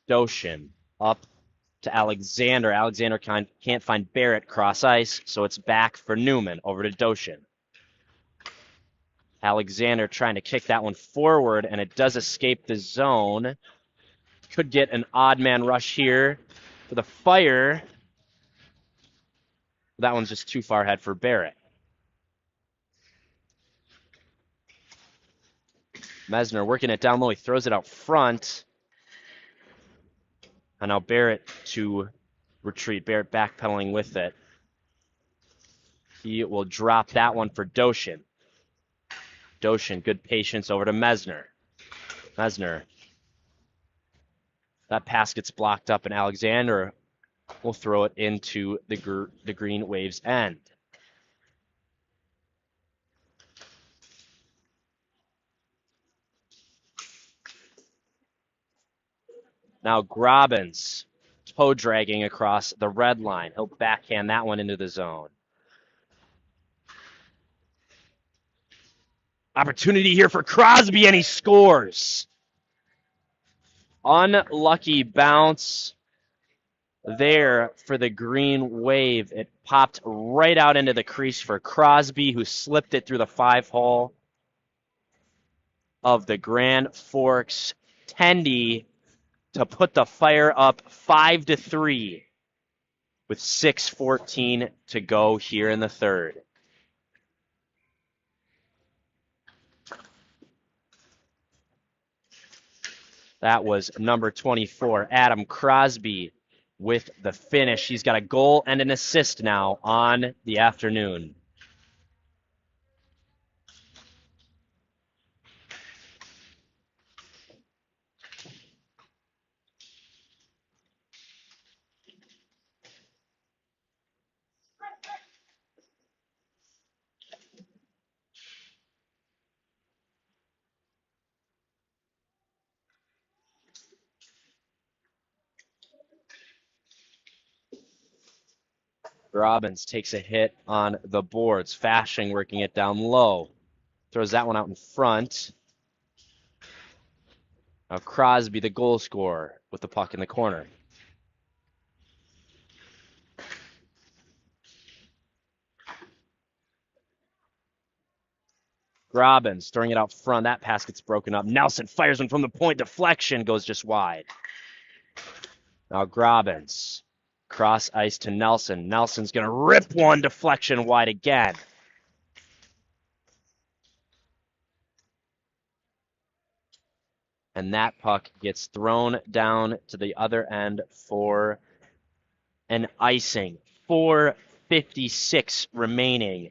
Doshin up to Alexander. Alexander can't find Barrett cross ice, so it's back for Newman. Over to Doshin. Alexander trying to kick that one forward, and it does escape the zone. Could get an odd man rush here for the Fire. That one's just too far ahead for Barrett. Mesner working it down low. He throws it out front. And now Barrett to retreat. Barrett backpedaling with it. He will drop that one for Doshin. Doshin, good patience over to Mesner. Mesner. That pass gets blocked up, and Alexander will throw it into the Green Waves end. Now Grobbins, toe dragging across the red line. He'll backhand that one into the zone. Opportunity here for Crosby, and he scores. Unlucky bounce there for the Green Wave. It popped right out into the crease for Crosby, who slipped it through the 5-hole of the Grand Forks Tendy to put the Fire up 5-3 with 6:14 to go here in the third. That was number 24, Adam Crosby, with the finish. He's got a goal and an assist now on the afternoon. Robbins takes a hit on the boards. Fashing working it down low. Throws that one out in front. Now Crosby, the goal scorer, with the puck in the corner. Robbins throwing it out front. That pass gets broken up. Nelson fires one from the point. Deflection goes just wide. Now Grobbins. Cross ice to Nelson. Nelson's going to rip one, deflection wide again. And that puck gets thrown down to the other end for an icing. 4:56 remaining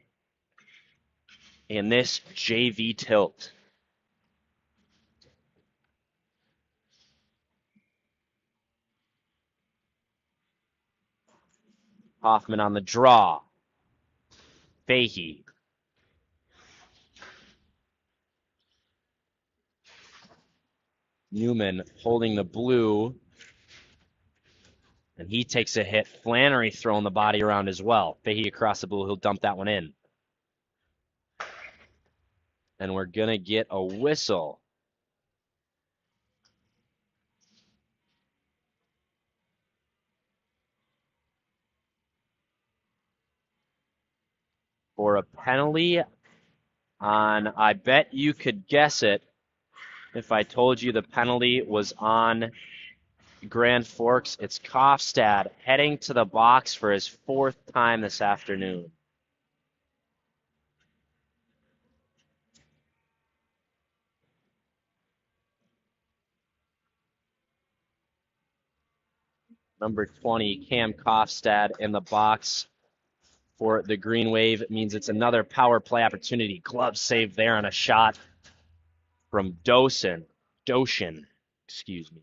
in this JV tilt. Hoffman on the draw. Fahey. Newman holding the blue. And he takes a hit. Flannery throwing the body around as well. Fahey across the blue. He'll dump that one in. And we're going to get a whistle. For a penalty on, I bet you could guess it if I told you the penalty was on Grand Forks. It's Kofstad heading to the box for his 4th time this afternoon. Number 20, Cam Kofstad in the box for the Green Wave. It means it's another power play opportunity. Glove save there on a shot from Doshin, excuse me.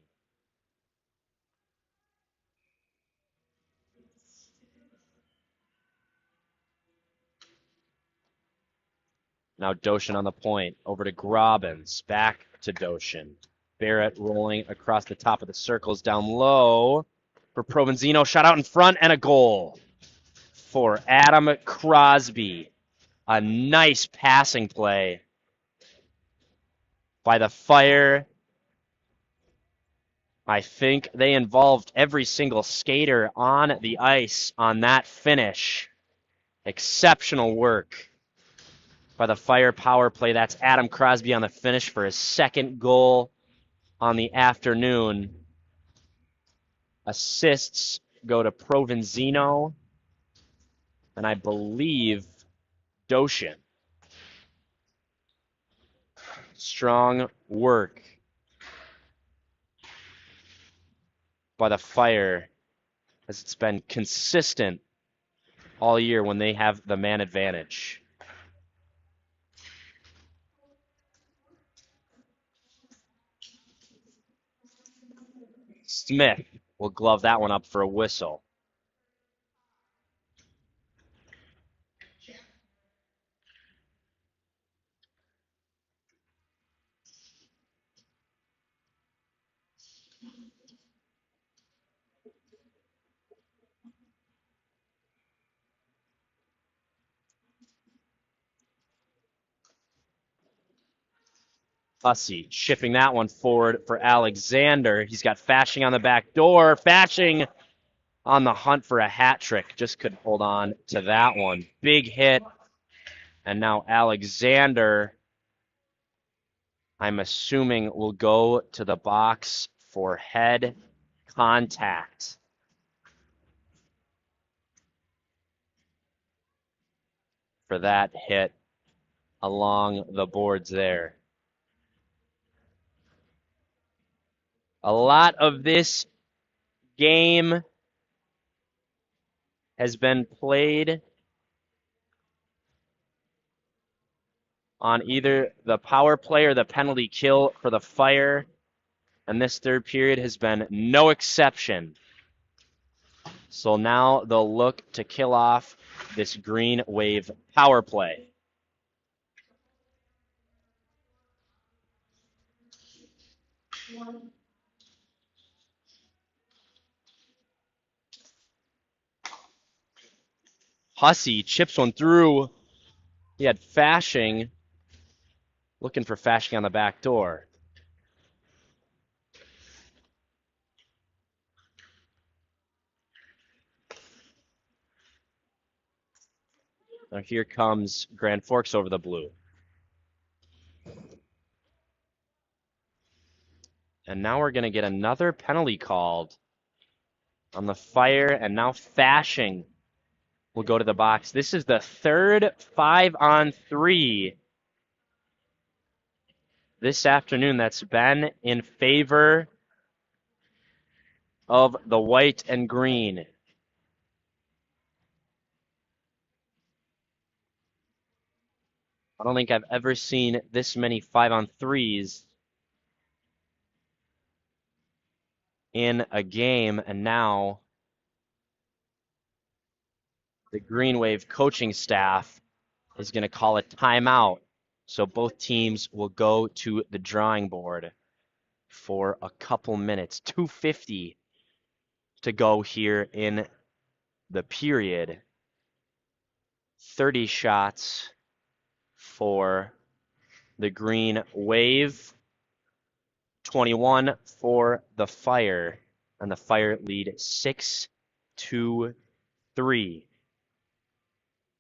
Now Doshin on the point. Over to Grobbins. Back to Doshin. Barrett rolling across the top of the circles down low for Provenzino. Shot out in front and a goal for Adam Crosby. A nice passing play by the Fire. I think they involved every single skater on the ice on that finish. Exceptional work by the Fire power play. That's Adam Crosby on the finish for his 2nd goal on the afternoon. Assists go to Provenzino and I believe Doshin. Strong work by the Fire, as it's been consistent all year when they have the man advantage. Smith will glove that one up for a whistle. Hussey chipping that one forward for Alexander. He's got Fashing on the back door. Fashing on the hunt for a hat trick. Just couldn't hold on to that one. Big hit. And now Alexander, I'm assuming, will go to the box for head contact. For that hit along the boards there. A lot of this game has been played on either the power play or the penalty kill for the Fire, and this third period has been no exception. So now they'll look to kill off this Green Wave power play. Hussey chips one through. He had Fashing, looking for Fashing on the back door. Now here comes Grand Forks over the blue. And now we're going to get another penalty called on the Fire, and now Fashing will go to the box. This is the third 5-on-3 this afternoon that's been in favor of the white and green. I don't think I've ever seen this many 5-on-3s in a game, and now the Green Wave coaching staff is going to call a timeout. So both teams will go to the drawing board for a couple minutes. 2:50 to go here in the period. 30 shots for the Green Wave, 21 for the Fire, and the Fire lead 6-3.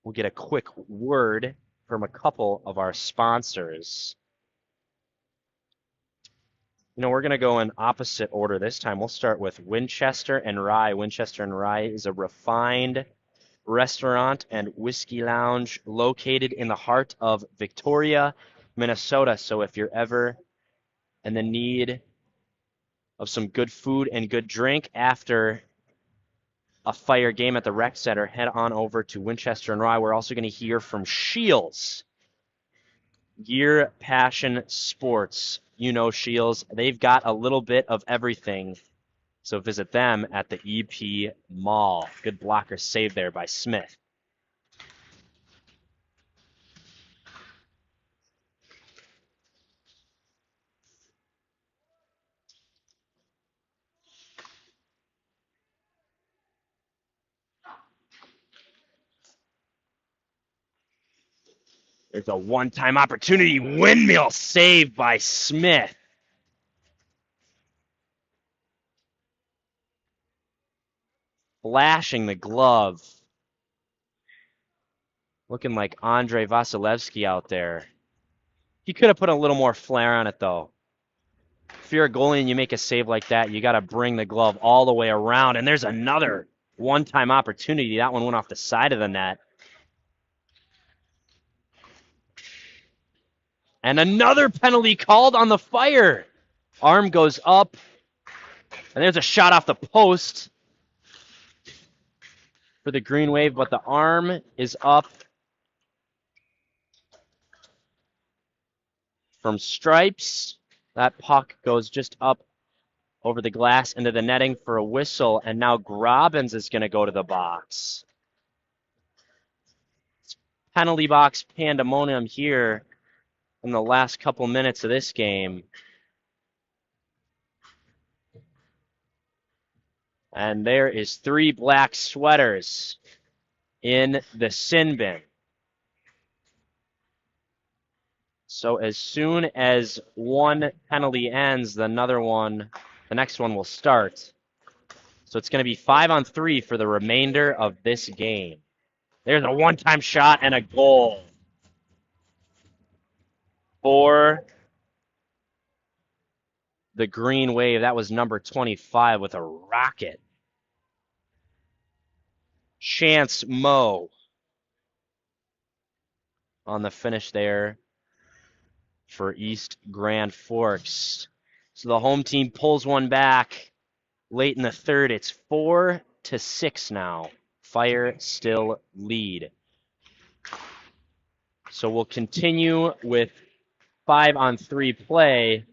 We'll get a quick word from a couple of our sponsors. You know, we're going to go in opposite order this time. We'll start with Winchester and Rye. Winchester and Rye is a refined restaurant and whiskey lounge located in the heart of Victoria, Minnesota. So if you're ever in the need of some good food and good drink after a Fire game at the rec center, head on over to Winchester and Rye. We're also going to hear from Shields, Gear Passion Sports. You know Shields. They've got a little bit of everything. So visit them at the EP Mall. Good blocker save there by Smith. There's a one-time opportunity. Windmill save by Smith. Flashing the glove. Looking like Andrei Vasilevsky out there. He could have put a little more flair on it, though. If you're a goalie and you make a save like that, you got to bring the glove all the way around. And there's another one-time opportunity. That one went off the side of the net. And another penalty called on the Fire. Arm goes up. And there's a shot off the post for the Green Wave, but the arm is up from Stripes. That puck goes just up over the glass into the netting for a whistle, and now Grobbins is going to go to the box. It's penalty box pandemonium here in the last couple minutes of this game. And there is 3 black sweaters in the sin bin. So as soon as one penalty ends, the next one will start. So it's going to be 5-on-3 for the remainder of this game. There's a one-time shot and a goal for the Green Wave. That was number 25 with a rocket. Chance Moe on the finish there for East Grand Forks. So the home team pulls one back late in the third. It's 4-6 now. Fire still lead. So we'll continue with 5-on-3 play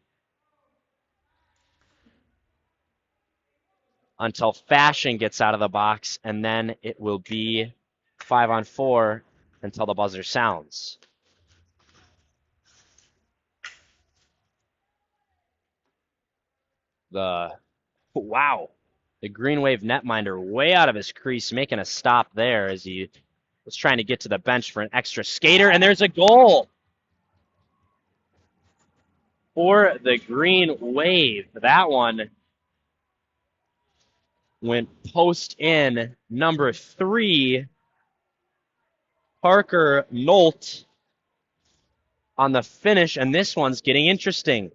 until Fashion gets out of the box, and then it will be 5-on-4 until the buzzer sounds. Wow. The Green Wave netminder way out of his crease, making a stop there as he was trying to get to the bench for an extra skater, and there's a goal for the Green Wave. That one went post in. Number 3, Parker Nolt on the finish, and this one's getting interesting.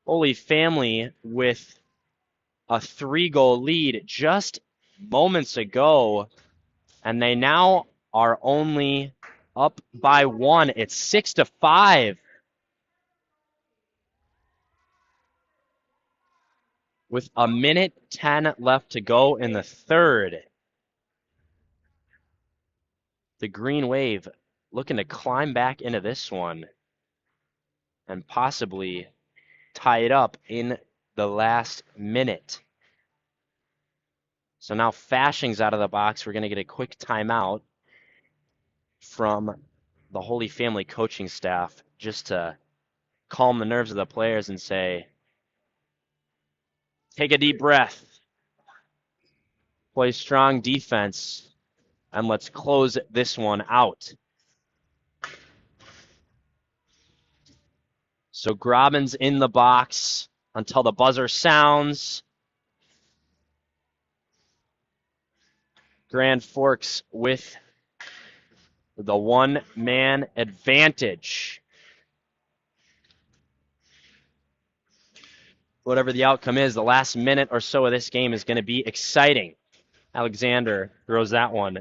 Holy Family with a 3-goal lead just moments ago, and they now are only up by 1. It's 6-5. With a minute 10 left to go in the third. The Green Wave looking to climb back into this one and possibly tie it up in the last minute. So now Fashing's out of the box. We're going to get a quick timeout from the Holy Family coaching staff just to calm the nerves of the players and say, take a deep breath, play strong defense, and let's close this one out. So Grobbins in the box until the buzzer sounds. Grand Forks with the one-man advantage. Whatever the outcome is, the last minute or so of this game is going to be exciting. Alexander throws that one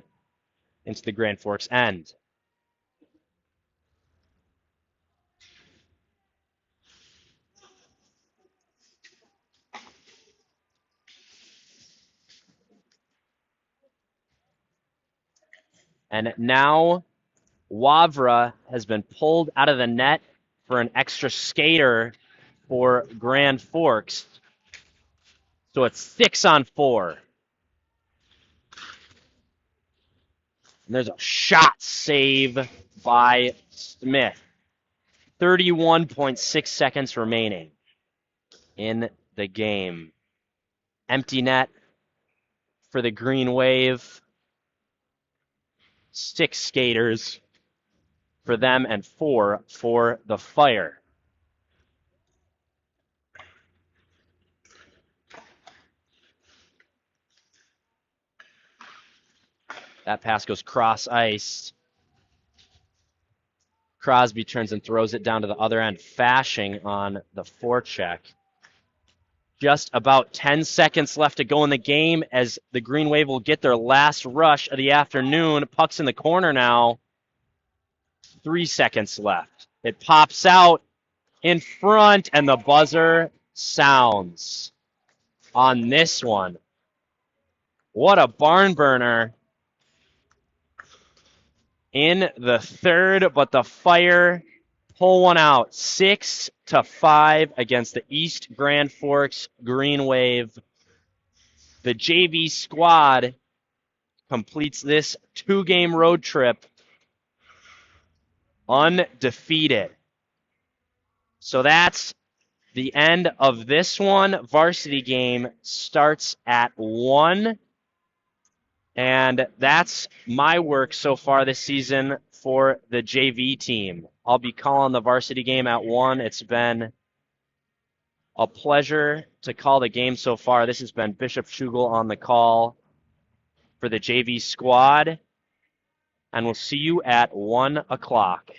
into the Grand Forks end. And now Wavra has been pulled out of the net for an extra skater for Grand Forks. So it's 6-on-4. And there's a shot save by Smith. 31.6 seconds remaining in the game. Empty net for the Green Wave. 6 skaters for them and 4 for the Fire. That pass goes cross ice. Crosby turns and throws it down to the other end. Fashing on the forecheck. Just about 10 seconds left to go in the game as the Green Wave will get their last rush of the afternoon. Puck's in the corner now. 3 seconds left. It pops out in front, and the buzzer sounds on this one. What a barn burner in the third, but the Fire pull one out. 6-5 against the East Grand Forks Green Wave. The JV squad completes this 2-game road trip undefeated. So that's the end of this one. Varsity game starts at 1. And that's my work so far this season for the JV team. I'll be calling the varsity game at 1. It's been a pleasure to call the game so far. This has been Bishop Schugel on the call for the JV squad, and we'll see you at 1 o'clock.